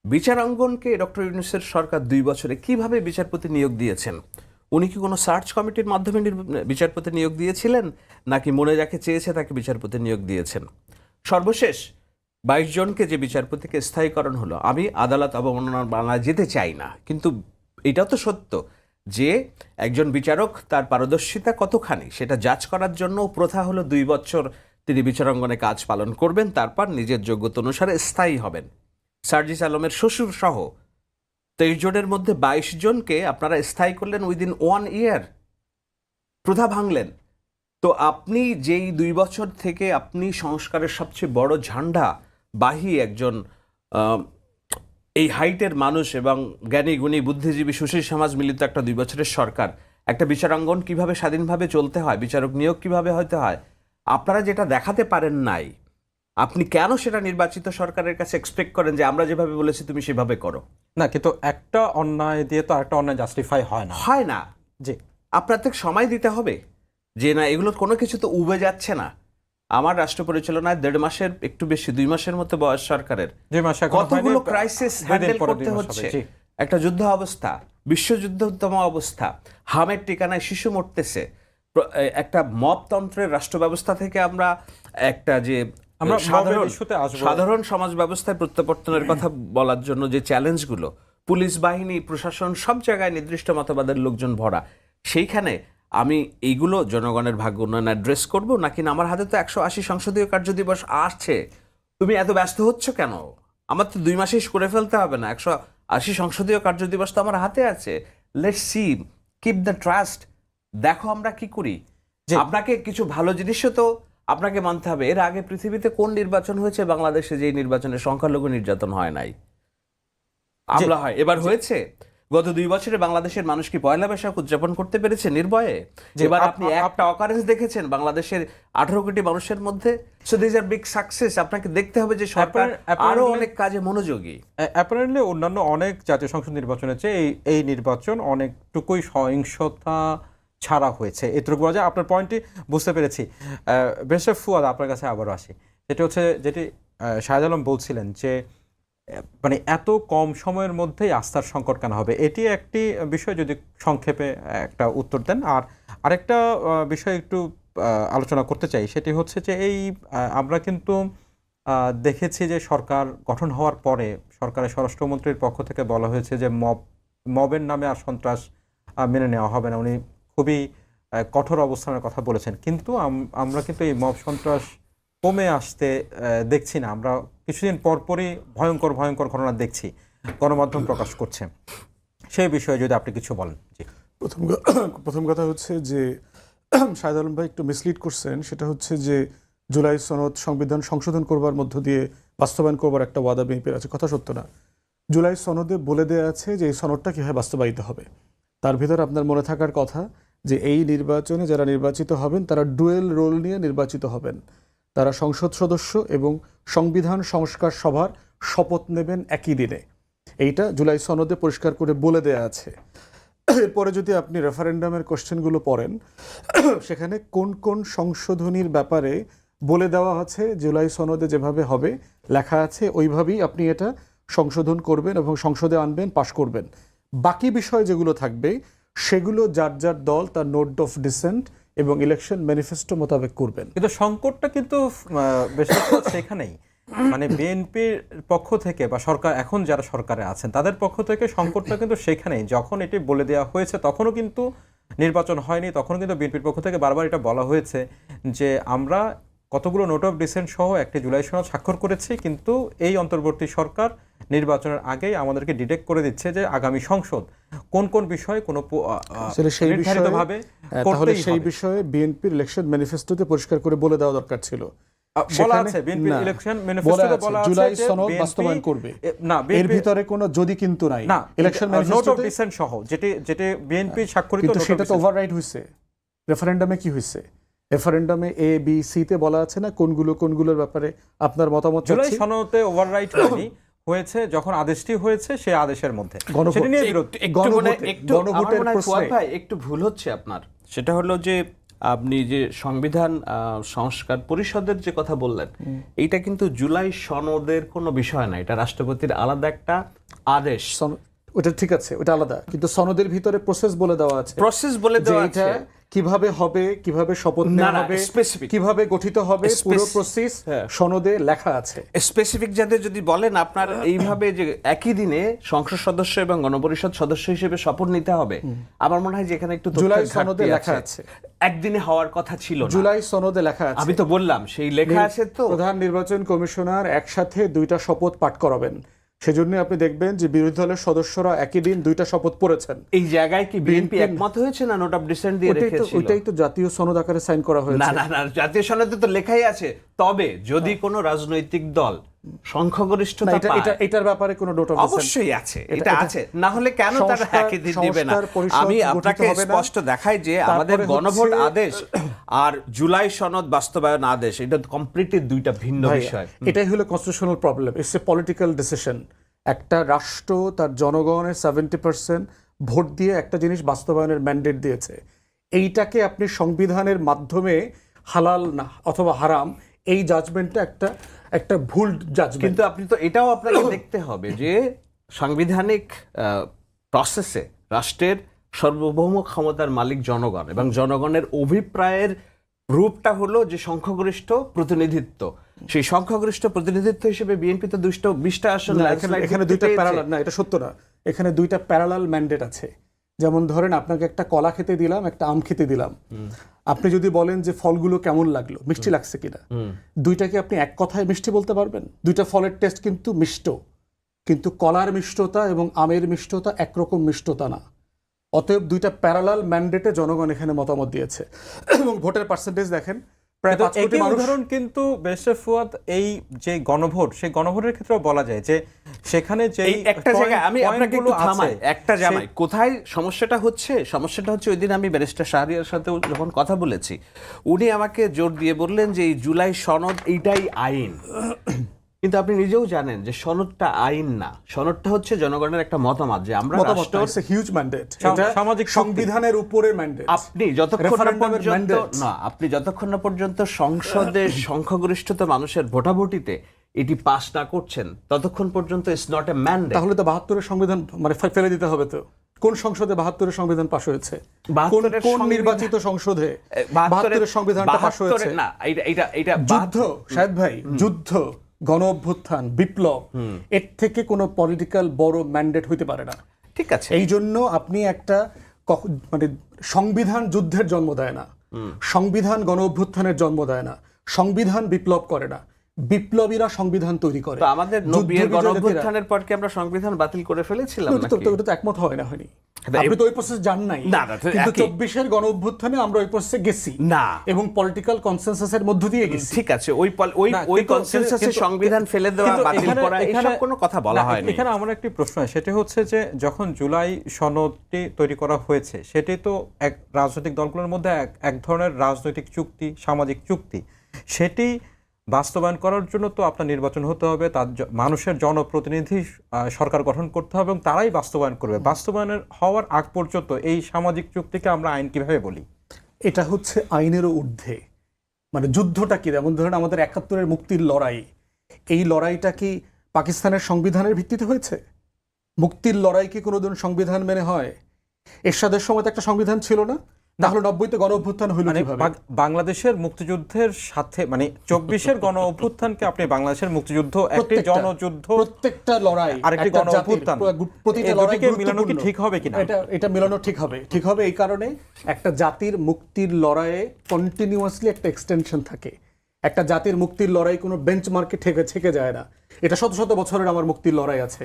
বিচারাঙ্গনকে ডক্টর ইউনূসের সরকার 2 বছরে কিভাবে বিচারপতি নিয়োগ দিয়েছেন? উনি কি কোনো সার্চ কমিটির মাধ্যমে বিচারপতি নিয়োগ দিয়েছিলেন, নাকি মনে যাকে চেয়েছে তাকে বিচারপতি নিয়োগ দিয়েছেন? সর্বশেষ 22 জনকে যে বিচারপতিকে স্থায়ীকরণ হলো, আমি আদালত অবমাননার বাংলায় যেতে চাই না, কিন্তু এটাও তো সত্য যে একজন বিচারক তার পারদর্শিতা কতখানি সেটা যাচ করার জন্য প্রথা হলো 2 বছর তিনি বিচারাঙ্গনে কাজ পালন করবেন, তারপর নিজের যোগ্যতা অনুসারে স্থায়ী হবেন। সার্জিস আলমের শ্বশুর সহ 23 জনের মধ্যে 22 জনকে আপনারা স্থায়ী করলেন উইদিন 1 ইয়ার, প্রথা ভাঙলেন। তো আপনি যেই 2 বছর থেকে আপনি সংস্কারের সবচেয়ে বড় ঝান্ডা বাহী একজন এই হাইটের মানুষ এবং জ্ঞানী গুণী বুদ্ধিজীবী সুশীল সমাজ মিলিত একটা 2 বছরের সরকার, একটা বিচারাঙ্গন কিভাবে স্বাধীনভাবে চলতে হয়, বিচারক নিয়োগ কিভাবে হতে হয়, আপনারা যেটা দেখাতে পারেন নাই, আপনি কেন সেটা নির্বাচিত সরকারের কাছে এক্সপেক্ট করেন যে আমরা যেভাবে বলেছি তুমি সেভাবে করো? না, কিন্তু একটা অন্যায় দিয়ে তো আরেকটা অন্যায় জাস্টিফাই হয় না। হয় না। জি, আপনাদের সময় দিতে হবে যে না, এগুলোর কোনো কিছু তো উবে যাচ্ছে না। আমার রাষ্ট্র পরিচালনায় 1.5 মাসের একটু বেশি, 2 মাসের মতো বয়স সরকারের, 2 মাস এখনো কতগুলো হয়নি, ক্রাইসিস 2 দিন হ্যান্ডেল পরে 2 করতে মাস হচ্ছে। হবে। জি। একটা যুদ্ধ অবস্থা, বিশ্বযুদ্ধতম অবস্থা, হামের ঠিকানায় শিশু মরতেছে, একটা মবতন্ত্রের রাষ্ট্র ব্যবস্থা থেকে আমরা একটা যে আমরা সাধারণ মবের ইস্যুতে আসবো। সাধারণ সমাজ ব্যবস্থায় প্রত্যাবর্তনের কথা বলার জন্য যে চ্যালেঞ্জগুলো, পুলিশ বাহিনী, প্রশাসন, সব জায়গায় নির্দিষ্ট মতবাদের লোকজন ভরা, সেইখানে আমি এইগুলো জনগণের ভাগ্য উন্নয়ন অ্যাড্রেস করবো নাকি না? আমার হাতে তো 180 সংসদীয় কার্যদিবস আসছে, তুমি এত ব্যস্ত হচ্ছ কেন? আমার তো 2 মাসেই করে ফেলতে হবে না, 180 সংসদীয় কার্যদিবস তো আমার হাতে আছে। Let's see, keep the trust, দেখো আমরা কি করি। আপনাকে কিছু ভালো জিনিসও তো আপনাকে মানতে হবে। এর আগে পৃথিবীতে কোন নির্বাচন হয়েছে বাংলাদেশে যে নির্বাচনে সংখ্যালঘু নির্যাতন হয় নাই? আমলা হয়, এবার হয়েছে। গত 2 বছরে বাংলাদেশের মানুষ কি পয়লা বৈশাখ উদযাপন করতে পেরেছে নির্ভয়ে? এবার আপনি একটা অকারেন্স দেখেছেন বাংলাদেশের 18 কোটি মানুষের মধ্যে। So this are big success. আপনাকে দেখতে হবে যে সরকার আরো অনেক কাজে মনোযোগী। অ্যাপারেন্টলি অন্যান্য অনেক জাতীয় সংসদ নির্বাচনের চেয়ে এই নির্বাচন অনেকটুকুই সহিংসতা ছাড়া হয়েছে, এটুকু বলা যায়। আপনার পয়েন্টটি বুঝতে পেরেছি। বেশে ফুয়াদ, আপনার কাছে আবারও আসি। যেটি হচ্ছে যেটি শাহেদ আলম বলছিলেন যে মানে এত কম সময়ের মধ্যেই আস্থার সংকট কেন হবে, এটি একটি বিষয়, যদি সংক্ষেপে একটা উত্তর দেন। আর আরেকটা বিষয় একটু আলোচনা করতে চাই, সেটি হচ্ছে যে আমরা কিন্তু দেখেছি যে সরকার গঠন হওয়ার পরে সরকারের স্বরাষ্ট্রমন্ত্রীর পক্ষ থেকে বলা হয়েছে যে মবের নামে আর সন্ত্রাস মেনে নেওয়া হবে না। উনি খুবই কঠোর অবস্থানের কথা বলেছেন, কিন্তু আমরা কিন্তু এই মব সন্ত্রাস কমে আসতে দেখছি না। আমরা কিছুদিন পরপরই ভয়ঙ্কর ভয়ঙ্কর ঘটনা দেখছি, গণমাধ্যম প্রকাশ করছে। সেই বিষয়ে যদি আপনি কিছু বলেন। জি। প্রথম কথা হচ্ছে যে শাহেদ আলম ভাই একটু মিসলিড করছেন। সেটা হচ্ছে যে জুলাই সনদ সংবিধান সংশোধন করবার মধ্য দিয়ে বাস্তবায়ন করবার একটা ওয়াদা বিএনপির আছে, কথা সত্য না। জুলাই সনদে বলে দেওয়া আছে যে এই সনদটা কীভাবে বাস্তবায়িত হবে। তার ভিতর আপনার মনে থাকার কথা যে এই নির্বাচনে যারা নির্বাচিত হবেন তারা ডুয়েল রোল নিয়ে নির্বাচিত হবেন। তারা সংসদ সদস্য এবং সংবিধান সংস্কার সভার শপথ নেবেন একই দিনে। এইটা জুলাই সনদে পরিষ্কার করে বলে দেয়া আছে। এরপরে যদি আপনি রেফারেন্ডামের কোশ্চেনগুলো পড়েন, সেখানে কোন কোন সংশোধনীর ব্যাপারে বলে দেওয়া আছে জুলাই সনদে যেভাবে হবে লেখা আছে, ওইভাবেই আপনি এটা সংশোধন করবেন এবং সংসদে আনবেন, পাশ করবেন। বাকি বিষয় যেগুলো থাকবে সেগুলো যার যার দল তার নোট অফ ডিসেন্ট এবং ইলেকশন ম্যানিফেস্টো মোতাবেক করবেন। কিন্তু সংকটটা কিন্তু বেশি সেখানেই, মানে বিএনপির পক্ষ থেকে বা সরকার, এখন যারা সরকারে আছেন তাদের পক্ষ থেকে সংকটটা কিন্তু সেখানেই। যখন এটি বলে দেওয়া হয়েছে তখনও কিন্তু নির্বাচন হয়নি, তখন কিন্তু বিএনপির পক্ষ থেকে বারবার এটা বলা হয়েছে যে আমরা কতগুলো নোট অফ ডিসেন্ট সহ একটি জুলাই সনদ স্বাক্ষর করেছি, কিন্তু এই অন্তর্বর্তী সরকার নির্বাচনের আগেই আমাদেরকে ডিটেক্ট করে দিচ্ছে যে আগামী সংসদ কোন কোন বিষয়ে কোনো নির্ধারিতভাবে তাহলে সেই বিষয়ে বিএনপির ইলেকশন ম্যানিফেস্টোতে পরিষ্কার করে বলে দেওয়া দরকার ছিল। বলা আছে বিএনপির ইলেকশন ম্যানিফেস্টোতে বলা আছে জুলাই সনদ বাস্তবায়ন করবে, না এর ভিতরে কোনো যদি কিন্তু নাই। না, ইলেকশন নোট অফ ম্যানিফেস্টোতে ডিসেন্ট সহ যেটি বিএনপি স্বাক্ষরিত, কিন্তু সেটা তো ওভাররাইড হইছে। রেফারেন্ডামে কি হইছে? রেফারেন্ডামে এ বি সি তে বলা আছে না কোনগুলোর ব্যাপারে আপনার মতামত। জুলাই সনদে ওভাররাইট হয়নি, হয়েছে, যখন আদেশটি হয়েছে সেই আদেশের মধ্যে গণভোট। সেটা নিয়ে বিরোধ। গণভোটের আমার মনে হয় প্রশ্নে- ফুয়াদ ভাই একটু ভুল হচ্ছে আপনার। সেটা হলো যে আপনি যে সংবিধান সংস্কার পরিষদের যে কথা বললেন, এইটা কিন্তু জুলাই সনদের কোনো বিষয় না, এটা রাষ্ট্রপতির আলাদা একটা আদেশ। ওটা ঠিক আছে, ওটা আলাদা, কিন্তু সনদের ভিতরে প্রসেস বলে দেওয়া আছে, প্রসেস বলে যে দেওয়া এটা আছে। কিভাবে হবে, কিভাবে শপথ না, নেওয়া না, হবে, specific. কিভাবে গঠিত হবে, পুরো প্রসেস হ্যাঁ। সনদে লেখা আছে। স্পেসিফিক যাদের যদি বলেন আপনার এইভাবে যে একই দিনে সংসদ সদস্য এবং গণপরিষদ সদস্য হিসেবে শপথ নিতে হবে, আমার মনে হয় যে এখানে একটু তথ্যের জুলাই ঘাটতি সনদে লেখা আছে। একদিনে হওয়ার কথা ছিল না। জুলাই সনদে লেখা আছে। আমি তো বললাম সেই লেখা আছে তো। প্রধান নির্বাচন কমিশনার একসাথে 2টা শপথ পাঠ করাবেন, সেজন্য আপনি দেখবেন যে বিরোধী দলের সদস্যরা একই দিন 2টা শপথ পড়েছেন। এই জায়গায় কি বিএনপি একমত হয়েছে না নোট অফ ডিসেন্ট দিয়ে রেখেছিল? ওইটাই তো জাতীয় সনদ আকারে সাইন করা হয়েছে। না না না, জাতীয় সনদে তো লেখাই আছে। তবে যদি কোনো রাজনৈতিক দল সংখ্যাগরিষ্ঠতা এটা পায়, এটার ব্যাপারে কোনো নোট অফ অবশ্যই আছে, এটা আছে, না হলে কেন তারা একই দিন দিবে না? আমি আপনাকে স্পষ্ট দেখাই যে আমাদের গণভোট আদেশ আর জুলাই সনদ বাস্তবায়ন আদেশ এটা কমপ্লিটলি দুইটা ভিন্ন বিষয়। এটাই হলো constitutional problem, it's a political decision. একটা রাষ্ট্র তার জনগণের 70% ভোট দিয়ে একটা জিনিস বাস্তবায়নের ম্যান্ডেট দিয়েছে, এইটাকে আপনি সংবিধানের মাধ্যমে হালাল না অথবা হারাম, এই জাজমেন্টটা একটা ভুল জাজমেন্ট। কিন্তু আপনি তো এটাও আপনাকে দেখতে হবে যে সাংবিধানিক প্রসেসে রাষ্ট্রের সার্বভৌম ক্ষমতার মালিক জনগণ, এবং জনগণের অভিপ্রায়ের রূপটা হলো যে সংখ্যাগরিষ্ঠ প্রতিনিধিত্ব। সেই সংখ্যাগরিষ্ঠ প্রতিনিধিত্ব হিসেবে বিএনপি তো 20টা আসন এখানে দুইটা প্যারালাল না, এটা সত্য না। এখানে দুইটা প্যারালাল ম্যান্ডেট আছে। যেমন ধরেন আপনাকে একটা কলা খেতে দিলাম, একটা আম খেতে দিলাম, আপনি যদি বলেন যে ফলগুলো কেমন লাগলো, মিষ্টি লাগছে কিনা, দুইটাকে আপনি এক কথায় মিষ্টি বলতে পারবেন? দুইটা ফলের টেস্ট কিন্তু মিষ্ট, কিন্তু কলার মিষ্টতা এবং আমের মিষ্টতা একরকম মিষ্টতা না। অতএব দুইটা প্যারালাল ম্যান্ডেটে জনগণ এখানে মতামত দিয়েছে। এবং ভোটের পার্সেন্টেজ দেখেন, প্রায় 5 কোটি একই মানুষ। উদাহরণ কিন্তু বেশে ফুয়াদ এই যে গণভোট, সেই গণভোটের ক্ষেত্রেও বলা যায় যে সেখানে যে এই একটা জায়গায় আমি আপনাকে একটু থামাই, একটা জামাই কোথায় সমস্যাটা হচ্ছে ওই দিন আমি ব্যারিস্টার শাহরিয়ার সাথে যখন কথা বলেছি, উনি আমাকে জোর দিয়ে বললেন যে এই জুলাই সনদ এইটাই আইন। কিন্তু আপনি নিজেও জানেন যে সনদটা আইন না, সনদটা হচ্ছে জনগণের একটা মতামত যে আমরা হিউজ ম্যান্ডেট, সামাজিক সংবিধানের উপরের ম্যান্ডেট। আপনি যতক্ষণ না পর্যন্ত সংসদে সংখ্যাগরিষ্ঠতা মানুষের ভোটাভুটিতে এটি পাস না করছেন ততক্ষণ পর্যন্ত ইটস নট এ ম্যান্ডেট। তাহলে তো 72-এর সংবিধান মানে ফেলে দিতে হবে। তো কোন সংসদে 72-এর সংবিধান পাস হয়েছে? কোন নির্বাচিত সংসদে 72-এর সংবিধানটা পাস হয়েছে? না, এটা যুদ্ধ, শাহেদ ভাই, যুদ্ধ, গণ অভ্যুত্থান, বিপ্লব, এর থেকে কোনো পলিটিক্যাল বড় ম্যান্ডেট হইতে পারে না। ঠিক আছে, এই জন্য আপনি একটা মানে সংবিধান যুদ্ধের জন্ম দেয় না, সংবিধান গণ অভ্যুত্থানের জন্ম দেয় না, সংবিধান বিপ্লব করে না, বিপ্লবীরা সংবিধান তৈরি করে। তো আমাদের 90-এর গণ অভ্যুত্থানের পর কি আমরা সংবিধান বাতিল করে ফেলেছিলাম নাকি? ওটা তো একমত হয়নি। আপনি তো ওই প্রসেসে যান নাই। কিন্তু 24-এর গণ অভ্যুত্থানে আমরা ওই প্রসেসে গেছি না, এবং পলিটিক্যাল কনসেনসাসের মধ্য দিয়ে গেছি। ঠিক আছে, ওই কনসেনসাসে সংবিধান ফেলে দেওয়া, বাতিল করা, এসব কোনো কথা বলা হয়নি। এখানে আমার একটি প্রশ্ন, সেটা হচ্ছে যে যখন জুলাই সনদটি তৈরি করা হয়েছে, সেটি তো এক রাজনৈতিক দলগুলোর মধ্যে এক ধরনের রাজনৈতিক চুক্তি, সামাজিক চুক্তি। সেটি বাস্তবায়ন করার জন্য তো আপনার নির্বাচন হতে হবে, তার মানুষের জনপ্রতিনিধি সরকার গঠন করতে হবে এবং তারাই বাস্তবায়ন করবে। বাস্তবায়নের হওয়ার আগ পর্যন্ত এই সামাজিক চুক্তিকে আমরা আইন কিভাবে বলি? এটা হচ্ছে আইনেরও ঊর্ধ্বে। মানে যুদ্ধটা কি, যেমন ধরেন আমাদের 71-এর মুক্তির লড়াই, এই লড়াইটা কি পাকিস্তানের সংবিধানের ভিত্তিতে হয়েছে? মুক্তির লড়াই কি কোনোদিন সংবিধান মেনে হয়? এরশাদের সময় তো একটা সংবিধান ছিল না, তাহলে 90-তে গণ অভ্যুত্থান হলো কিভাবে? বাংলাদেশের মুক্তিযুদ্ধের সাথে মানে 24-এর গণ অভ্যুত্থানকে আপনি বাংলাদেশের মুক্তিযুদ্ধ একটি জনযুদ্ধ, প্রত্যেকটা লড়াই আরেকটি গণ অভ্যুত্থান, প্রতিটা লড়াইকে মিলানো কি ঠিক হবে কিনা? এটা মিলানো ঠিক হবে এই কারণে একটা জাতির মুক্তির লড়াইয়ে কন্টিনিউয়াসলি একটা এক্সটেনশন থাকে। একটা জাতির মুক্তির লড়াই কোনো বেঞ্চমার্কে থেকে যায় না। এটা শত শত বছরের আমার মুক্তির লড়াই আছে।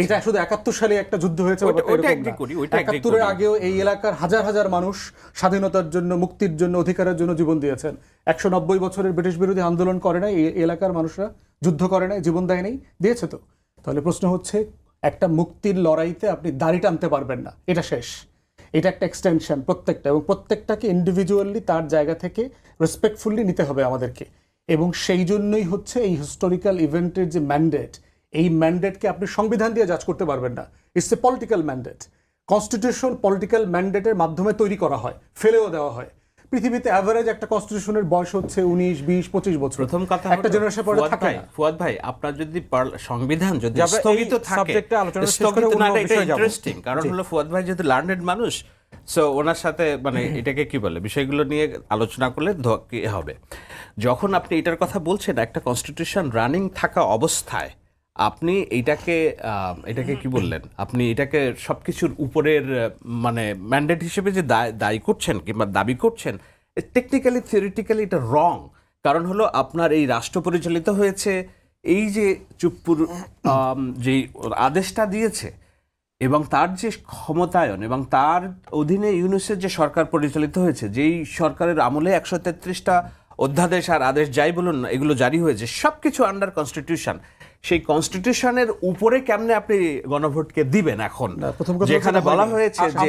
এটা শুধু 71 সালে একটা যুদ্ধ হয়েছে, 71-এর আগেও এই এলাকার হাজার হাজার মানুষ স্বাধীনতার জন্য, মুক্তির জন্য, অধিকারের জন্য জীবন দিয়েছেন। 190 বছরের ব্রিটিশ বিরোধী আন্দোলন করে নাই এই এলাকার মানুষরা, যুদ্ধ করে নাই, জীবন দেয় নাই, দিয়েছে তো। তাহলে প্রশ্ন হচ্ছে, একটা মুক্তির লড়াইতে আপনি দাড়ি টানতে পারবেন না, এটা শেষ। এটা একটা এক্সটেনশন প্রত্যেকটা, এবং প্রত্যেকটাকে ইন্ডিভিজুয়ালি তার জায়গা থেকে রেসপেক্টফুলি নিতে হবে আমাদেরকে। এবং সেই জন্যই হচ্ছে এই হিস্টোরিক্যাল ইভেন্টের যে ম্যান্ডেট, এই ম্যান্ডেটকে আপনি সংবিধান দিয়ে জাজ করতে পারবেন না। It's a political mandate. Constitution political ম্যান্ডেটের মাধ্যমে তৈরি করা হয়, ফেলেও দেওয়া হয়। পৃথিবীতে অ্যাভারেজ একটা কনস্টিটিউশনের বয়স হচ্ছে 19, 20, 25 বছর। প্রথম কথা একটা জেনারেশন পরে থাকে না। ফুয়াদ ভাই, আপনার যদি সংবিধান যদি যে আমরা এই স্থগিত থাকে, সাবজেক্টে আলোচনা শেষ করে স্থগিত অন্য না, এটা বিষয়ে যাব। ইন্টারেস্টিং। কারণ হলো ফুয়াদ ভাই যেহেতু লার্নেড মানুষ, সো ওনার সাথে মানে এটাকে কি বলে, বিষয়গুলো নিয়ে আলোচনা করলে কি হবে। যখন আপনি এটার কথা বলছেন, একটা কনস্টিটিউশন রানিং থাকা অবস্থায় আপনি এটাকে কি বললেন, আপনি এটাকে সবকিছুর উপরের মানে ম্যান্ডেট হিসেবে যে দায়ী করছেন কিংবা দাবি করছেন, টেকনিক্যালি থিওরিটিক্যালি এটা রং। কারণ হলো আপনার এই রাষ্ট্র পরিচালিত হয়েছে, এই যে চুপ্পুর যে আদেশটা দিয়েছে এবং তার যে ক্ষমতায়ন এবং তার অধীনে ইউনূসের যে সরকার পরিচালিত হয়েছে, যেই সরকারের আমলে 133টা অধ্যাদেশ আর আদেশ যাই বলুন না, এগুলো জারি হয়েছে, সব কিছু আন্ডার কনস্টিটিউশন। সেই কনস্টিটিউশনের উপরে কেমনে আপনি গণভোটকে দিবেন এখন, প্রথম কথা যেখানে হচ্ছে বলা হয়েছে যে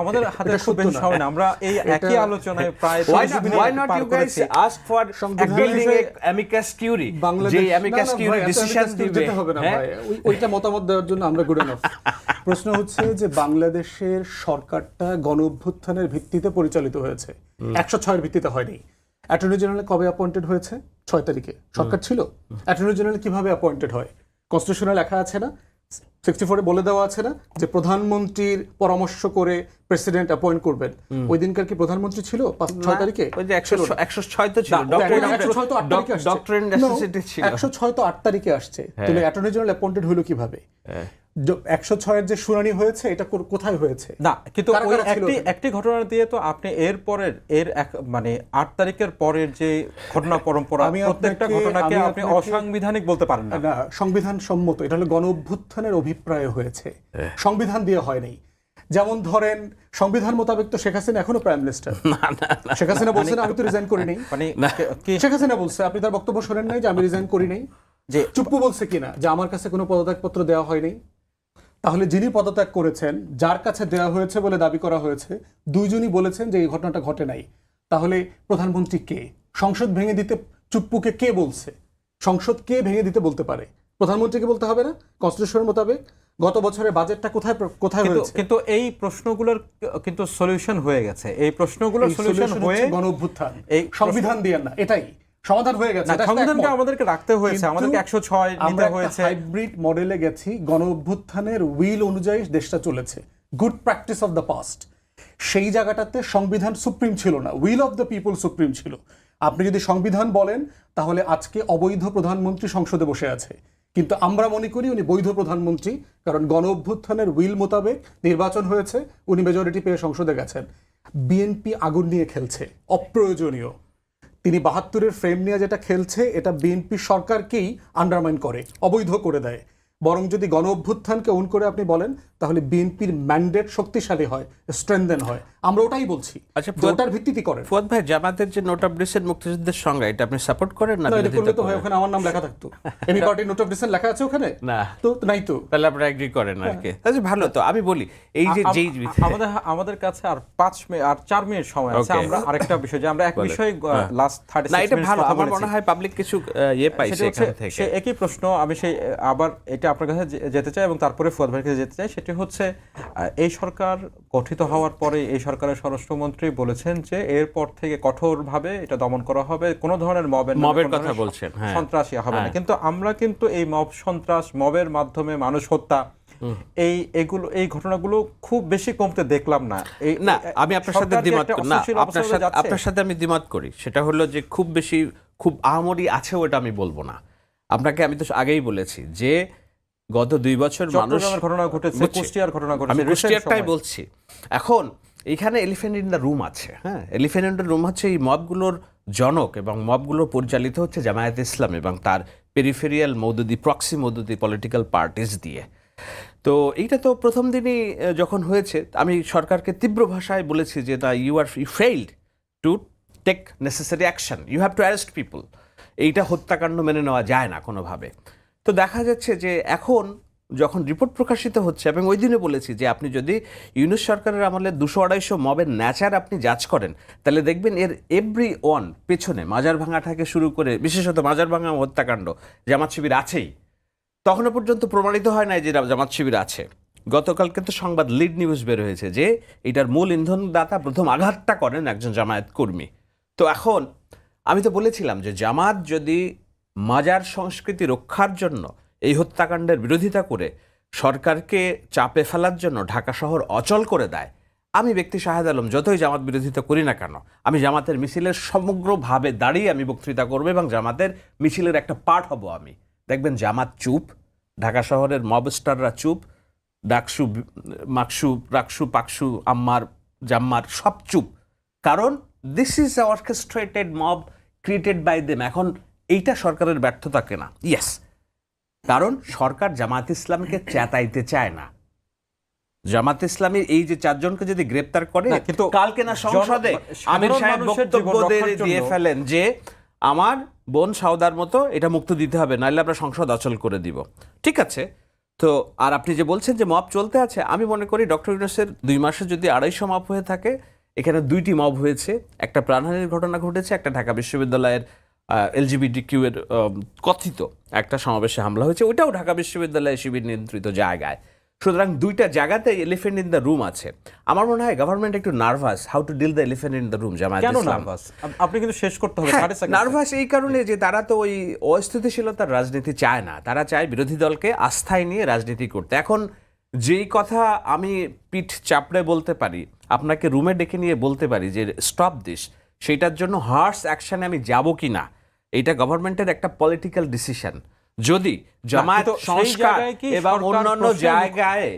আমাদের হাতে খুব বেশি সময় না, আমরা এই একই আলোচনায় প্রায় why not you guys ask for building a amicus curiae, যে amicus curiae ডিসিশন দিবে। যেতে হবে না ভাই, ওইটা মতামত দেওয়ার জন্য আমরা গুড এনাফ। প্রশ্ন হচ্ছে যে বাংলাদেশের সরকারটা গণ অভ্যুত্থানের ভিত্তিতে পরিচালিত হয়েছে, 106 এর ভিত্তিতে হয়নি। অ্যাটর্নি জেনারেল কবে অ্যাপয়েন্টেড হয়েছে? 6 তারিখে। সরকার ছিল। অ্যাটর্নি জেনারেল কিভাবে অ্যাপয়েন্টেড হয়? কনস্টিটিউশনে লেখা আছে না, 64 বলে দেওয়া আছে না যে প্রধানমন্ত্রীর পরামর্শ করে প্রেসিডেন্ট অ্যাপয়েন্ট করবেন। ওই দিনকার কি প্রধানমন্ত্রী ছিল 6 তারিখে? ওই যে 106 তো ছিল, 106 তো 8 তারিখে আসছে। ডক্টরিন নেসেসিটি ছিল। 106 তো 8 তারিখে আসছে। তাহলে অ্যাটর্নি জেনারেল অ্যাপয়েন্টেড হলো কিভাবে? 106 এর যে শুনানি হয়েছে এটা কোথায় হয়েছে? না, কিন্তু ওই একটি ঘটনা দিয়ে তো আপনি মানে 8 তারিখের পরের যে ঘটনা পরম্পরা, প্রত্যেকটা ঘটনাকে আপনি অসাংবিধানিক বলতে পারেন না। না, সংবিধান সম্মত। এটা হলো গণ অভ্যুত্থানের অভিপ্রায় হয়েছে, সংবিধান দিয়ে হয় নাই। যেমন ধরেন সংবিধান মোতাবেক তো শেখ হাসিনা এখনো প্রাইম মিনিস্টার। শেখ হাসিনা বলছেন আমি তো রিজাইন করি নাই। মানে শেখ হাসিনা বলছে, আপনি তার বক্তব্য শোনেন নাই যে আমি রিজাইন করি নাই? যে চুপ্পু বলছে কিনা যে আমার কাছে কোনো পদত্যাগপত্র দেওয়া হয়নি? তাহলে যিনি পদত্যাগ করেছেন, যার কাছে দেওয়া হয়েছে বলে দাবি করা হয়েছে, দুইজনই বলেছেন যে এই ঘটনাটা ঘটে নাই। তাহলে প্রধানমন্ত্রী কে? সংসদ ভেঙে দিতে চুপ্পুকে কে বলছে? সংসদ কে ভেঙে দিতে বলতে পারে? প্রধানমন্ত্রীকে বলতে হবে না? কনস্টিটিউশনের মোতাবেক গত বছরের বাজেটটা কোথায় হয়েছে? কিন্তু এই প্রশ্নগুলোর কিন্তু সলিউশন হয়ে গেছে। এই প্রশ্নগুলোর সলিউশন হয়ে গণ অভ্যুত্থান, এই সংবিধান দিয়ে না, এটাই সমাধান হয়ে গেছে। সংবিধানকে আমাদেরকে রাখতে হয়েছে, আমাদেরকে 106 নিতে হয়েছে। হাইব্রিড মডেলে গেছি, গণ অভ্যুত্থানের উইল অনুযায়ী দেশটা চলেছে, good practice of the past. সেই জায়গাটাতে সংবিধান সুপ্রিম ছিল না, will of the people supreme ছিল। আপনি যদি সংবিধান বলেন তাহলে আজকে অবৈধ প্রধানমন্ত্রী সংসদে বসে আছে, কিন্তু আমরা মনে করি উনি বৈধ প্রধানমন্ত্রী, কারণ গণ অভ্যুত্থানের উইল মোতাবেক নির্বাচন হয়েছে, উনি মেজরিটি পেয়ে সংসদে গেছেন। বিএনপি আগুন নিয়ে খেলছে, অপ্রয়োজনীয়। তিনি 72-এর ফ্রেম নিয়ে যেটা খেলছে, এটা বিএনপি সরকারকেই আন্ডারমাইন করে, অবৈধ করে দেয়। বরং যদি গণ অভ্যুত্থানকে ওন করে আপনি বলেন তাহলে বিএনপির ম্যান্ডেট শক্তিশালী হয়, স্ট্রেংথেন হয়। আমরা ওটাই বলছি। আচ্ছা, ওটার ভিত্তিতে করেন। ফুয়াদ ভাই, জামাতের যে নোট অফ ডিসেন্ট মুক্তিযুদ্ধের সংজ্ঞা, এটা আপনি সাপোর্ট করেন না? এটা করলে তো হয়, ওখানে আমার নাম লেখা থাকতো। Any party note of dissent লেখা আছে ওখানে? না তো নাই তো। তাহলে আপনারা এগ্রি করেন আর কি। আচ্ছা, ভালো। তো আমি বলি, এই যে আমাদের কাছে আর 4 মিনিট সময় আছে। আমরা আরেকটা বিষয়, যে আমরা এক বিষয় লাস্ট 36 না, এটা মিনিট ভালো। কথা আমার বলেছি। মনে হয় পাবলিক কিছু পাইছে এখান থেকে। সেই একই প্রশ্ন আমি আবার এটা আপনার কাছে যেতে চাই এবং তারপরে ফুয়াদ ভাইয়ের কাছে যেতে চাই। সেটি হচ্ছে, এই সরকার গঠিত হওয়ার পরে এই সরকারের স্বরাষ্ট্রমন্ত্রী বলেছেন যে এরপর থেকে কঠোরভাবে এটা দমন করা হবে, কোনো ধরনের মবের কথা বলছেন, সন্ত্রাসী হবে না। কিন্তু আমরা কিন্তু এই মব সন্ত্রাস, মবের মাধ্যমে মানুষ হত্যা, এই ঘটনাগুলো খুব বেশি কমতে দেখলাম না। না, আমি আপনার সাথে দ্বিমত করি না, আপনার সাথে আমি দ্বিমত করি। সেটা হলো যে খুব আহামরি আছে ওটা আমি বলবো না। আপনাকে আমি তো আগেই বলেছি যে গত 2 বছর মানুষ ঘটনা ঘটেছে, কুষ্টিয়ার ঘটনা ঘটেছে, আমি কুষ্টিয়ারটাই বলছি। এখন এখানে এলিফ্যান্ট ইন দ্য রুম আছে। হ্যাঁ, এলিফ্যান্ট ইন দ্য রুম হচ্ছে এই মবগুলোর জনক এবং মবগুলো পরিচালিত হচ্ছে জামায়াতে ইসলাম এবং তার পেরিফেরিয়াল প্রক্সি মওদুদি পলিটিক্যাল পার্টিস দিয়ে। তো এইটা তো প্রথম দিনই যখন হয়েছে, আমি সরকারকে তীব্র ভাষায় বলেছি যে you failed to take necessary action, you have to arrest people. এইটা হত্যাকাণ্ড মেনে নেওয়া যায় না কোনোভাবে। তো দেখা যাচ্ছে যে এখন যখন রিপোর্ট প্রকাশিত হচ্ছে, এবং ওই দিনে বলেছি যে আপনি যদি ইউনূস সরকারের আমলে 200-250 মবের ন্যাচার আপনি জাজ করেন, তাহলে দেখবেন এর এভরি ওয়ান পেছনে মাজার ভাঙা থেকে শুরু করে, বিশেষত মাজার ভাঙা হত্যাকাণ্ড, জামাত শিবির আছেই। তখনও পর্যন্ত প্রমাণিত হয় নাই যে জামাত শিবির আছে। গতকাল কিন্তু সংবাদ লিড নিউজ বের হয়েছে যে এটার মূল ইন্ধনদাতা প্রথম আঘাতটা করেন একজন জামায়াত কর্মী। তো এখন আমি তো বলেছিলাম যে জামাত যদি মাজার সংস্কৃতি রক্ষার জন্য এই হত্যাকাণ্ডের বিরোধিতা করে সরকারকে চাপে ফেলার জন্য ঢাকা শহর অচল করে দেয়, আমি ব্যক্তি শাহেদ আলম যতই জামাত বিরোধিতা করি না কেন, আমি জামাতের মিছিলের সমগ্রভাবে দাঁড়িয়ে আমি বক্তৃতা করবো এবং জামাতের মিছিলের একটা পার্ট হব। আমি দেখবেন জামাত চুপ, ঢাকা শহরের মবস্টাররা চুপ, ডাকসু মাকসু রাকসু পাকসু আম্মার জাম্মার সব চুপ, কারণ this is orchestrated mob created by them. এখন এইটা সরকারের ব্যর্থতা কেনা? ইয়েস, কারণ সরকার জামাত ইসলামকে চেতাইতে চায় না। জামাত ইসলামী এই যে 4 জনকে যদি গ্রেপ্তার করে, না, কিন্তু কালকে না সংসদে আমির সাহেব বক্তব্য দিয়ে ফেলেন যে আমার বোন সাউদার মতো এটা মুক্তি দিতে হবে, নাহলে আমরা সংসদ অচল করে দিব। ঠিক আছে, তো আর আপনি যে বলছেন যে মব চলতে আছে, আমি মনে করি ডক্টর ইউনূসের 2 মাসে যদি 250 মব হয়ে থাকে, এখানে 2টি মব হয়েছে। একটা প্রাণহানির ঘটনা ঘটেছে, একটা ঢাকা বিশ্ববিদ্যালয়ের LGBTQ এর কথিত একটা সমাবেশে হামলা হয়েছে, ওটাও ঢাকা বিশ্ববিদ্যালয়ের শিবির নিয়ন্ত্রিত জায়গায়। সুতরাং 2টা জায়গাতে এলিফেন্ট ইন দ্য রুম আছে। আমার মনে হয় গভর্নমেন্ট একটু nervous how to deal the elephant in the room. Jamaat কেন ইসলাম নার্ভাস? আপনি কিন্তু শেষ করতে হবে। নার্ভাস এই কারণে যে তারা তো ওই অস্থিতিশীলতার রাজনীতি চায় না, তারা চায় বিরোধী দলকে আস্থায় নিয়ে রাজনীতি করতে। এখন যেই কথা আমি পিঠ চাপড়ে বলতে পারি, আপনাকে রুমে ডেকে নিয়ে বলতে পারি যে স্টপ দিস, সেইটার জন্য হার্শ অ্যাকশনে আমি যাব কি না, এটা গভর্নমেন্টের একটা পলিটিক্যাল ডিসিশন। যদি জামায়াত কিন্তু সেই সংস্কার জায়গায় কি এবং সরকার অন্যান্য প্রশ্নের জায়গায়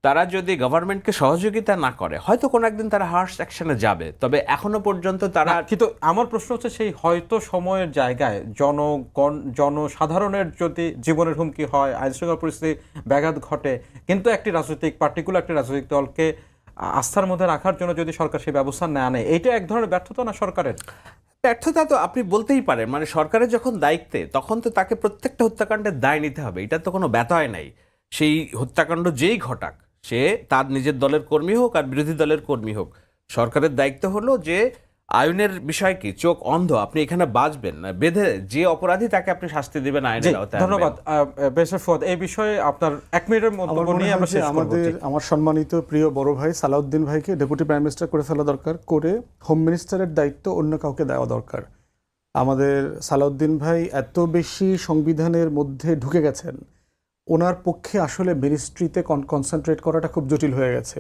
তারা যদি গভর্নমেন্টকে সহযোগিতা না করে, হয়তো কোনো একদিন তারা হার্শ অ্যাকশনে যাবে, তবে এখনো পর্যন্ত তারা কিন্তু আমার প্রশ্ন হচ্ছে সেই হয়তো সময়ের জায়গায় জনসাধারণের যদি জীবনের হুমকি হয়, আইনশৃঙ্খলা পরিস্থিতি ব্যাঘাত ঘটে, কিন্তু পার্টিকুলার একটি রাজনৈতিক দলকে আস্থার মধ্যে রাখার জন্য যদি সরকার সেই ব্যবস্থা না নেয়, এইটা এক ধরনের ব্যর্থতা না সরকারের? ব্যর্থতা তো আপনি বলতেই পারেন, মানে সরকারের যখন দায়িত্বে তখন তো তাকে প্রত্যেকটা হত্যাকাণ্ডের দায় নিতে হবে, এটা তো কোনো ব্যতয় নাই। সেই হত্যাকাণ্ড যেই ঘটাক, সে তার নিজের দলের কর্মী হোক আর বিরোধী দলের কর্মী হোক, সরকারের দায়িত্ব হলো যে আইনের বিষয় কি, চোখ অন্ধ, আপনি এখানে বাঁচবেন না, বেঁধে যে অপরাধী তাকে আপনি শাস্তি দেবেন আইনের আওতায় আনবেন। ধন্যবাদ বেশর ফুয়াদ। এই বিষয়ে আপনার 1 মিনিটের মন্তব্য নিয়ে আমরা শেষ করব। আমার সম্মানিত প্রিয় বড় ভাই সালাউদ্দিন ভাইকে ডেপুটি প্রাইম মিনিস্টার করে ফেলা দরকার, করে হোম মিনিস্টারের দায়িত্ব অন্য কাউকে দেওয়া দরকার। আমাদের সালাউদ্দিন ভাই এত বেশি সংবিধানের মধ্যে ঢুকে গেছেন, ওনার পক্ষে আসলে মিনিস্ট্রিতে কনসেন্ট্রেট করাটা খুব জটিল হয়ে গেছে।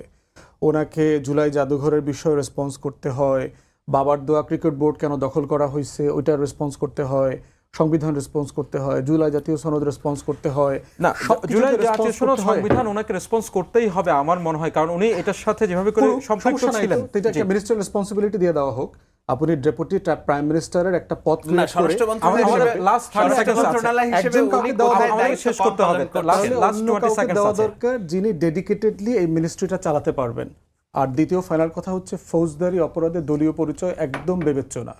ওনাকে জুলাই জাদুঘরের বিষয়ে রেসপন্স করতে হয়, বাবার দোয়া ক্রিকেট বোর্ড কেন দখল করা হয়েছে ওইটার রেসপন্স করতে হয়, সংবিধান রেসপন্স করতে হয়, জুলাই জাতীয় সনদ রেসপন্স করতে হয়। না, সবকিছুতে জুলাই response জাতীয় সনদ করতে হয়। সংবিধান ওনাকে রেসপন্স করতেই হবে আমার মনে হয়, কারণ উনি এটার সাথে যেভাবে করে সম্পৃক্ত সমস্যা নাই ছিলেন। তো, এটা একটা মিনিস্টার রেসপন্সিবিলিটি দিয়ে দেওয়া হোক। আপনি ডেপুটি প্রাইম মিনিস্টারের একটা পদ না, create করে স্বরাষ্ট্র আমাদের মন্ত্রণালয় last 30 seconds আছে। মন্ত্রণালয় হিসেবে একজন কাউকে উনি দেওয়া কোথায় হবে, দায়িত্ব শেষ করতে হবে। পালন Last করছেন? last অন্য 20 কাউকে seconds দেওয়া আছে। দরকার যিনি ডেডিকেটেডলি এই মিনিস্ট্রিটা চালাতে পারবেন। আর দ্বিতীয় ফাইনাল কথা হচ্ছে ফৌজদারি অপরাধে দলীয় পরিচয় একদম বিবেচ্য না।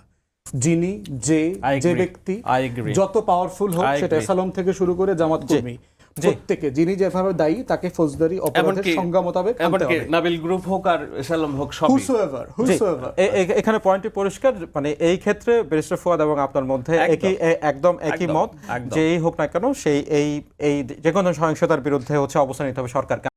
যিনি যে I যে agree. ব্যক্তি I agree. যত পাওয়ারফুল হোক, I সেটা agree. এসালম থেকে শুরু করে জামাত কর্মী, প্রত্যেকে যিনি যেভাবে দায়ী তাকে ফৌজদারি অপরাধের এমনকি- সংজ্ঞা মোতাবেক আনতে এমনকি হবে। নাবিল গ্রুপ হোক আর এসালম হোক, সবই Whosoever, জি, whosoever. এখানে পয়েন্টটি পরিষ্কার, মানে এই ক্ষেত্রে ব্যারিস্টার ফুয়াদ এবং আপনার মধ্যে একদম একই একদম, মত, একদম। যেই হোক না কেন সেই এই যে কোনো সহিংসতার বিরুদ্ধে অবস্থান নিতে হবে সরকারকে।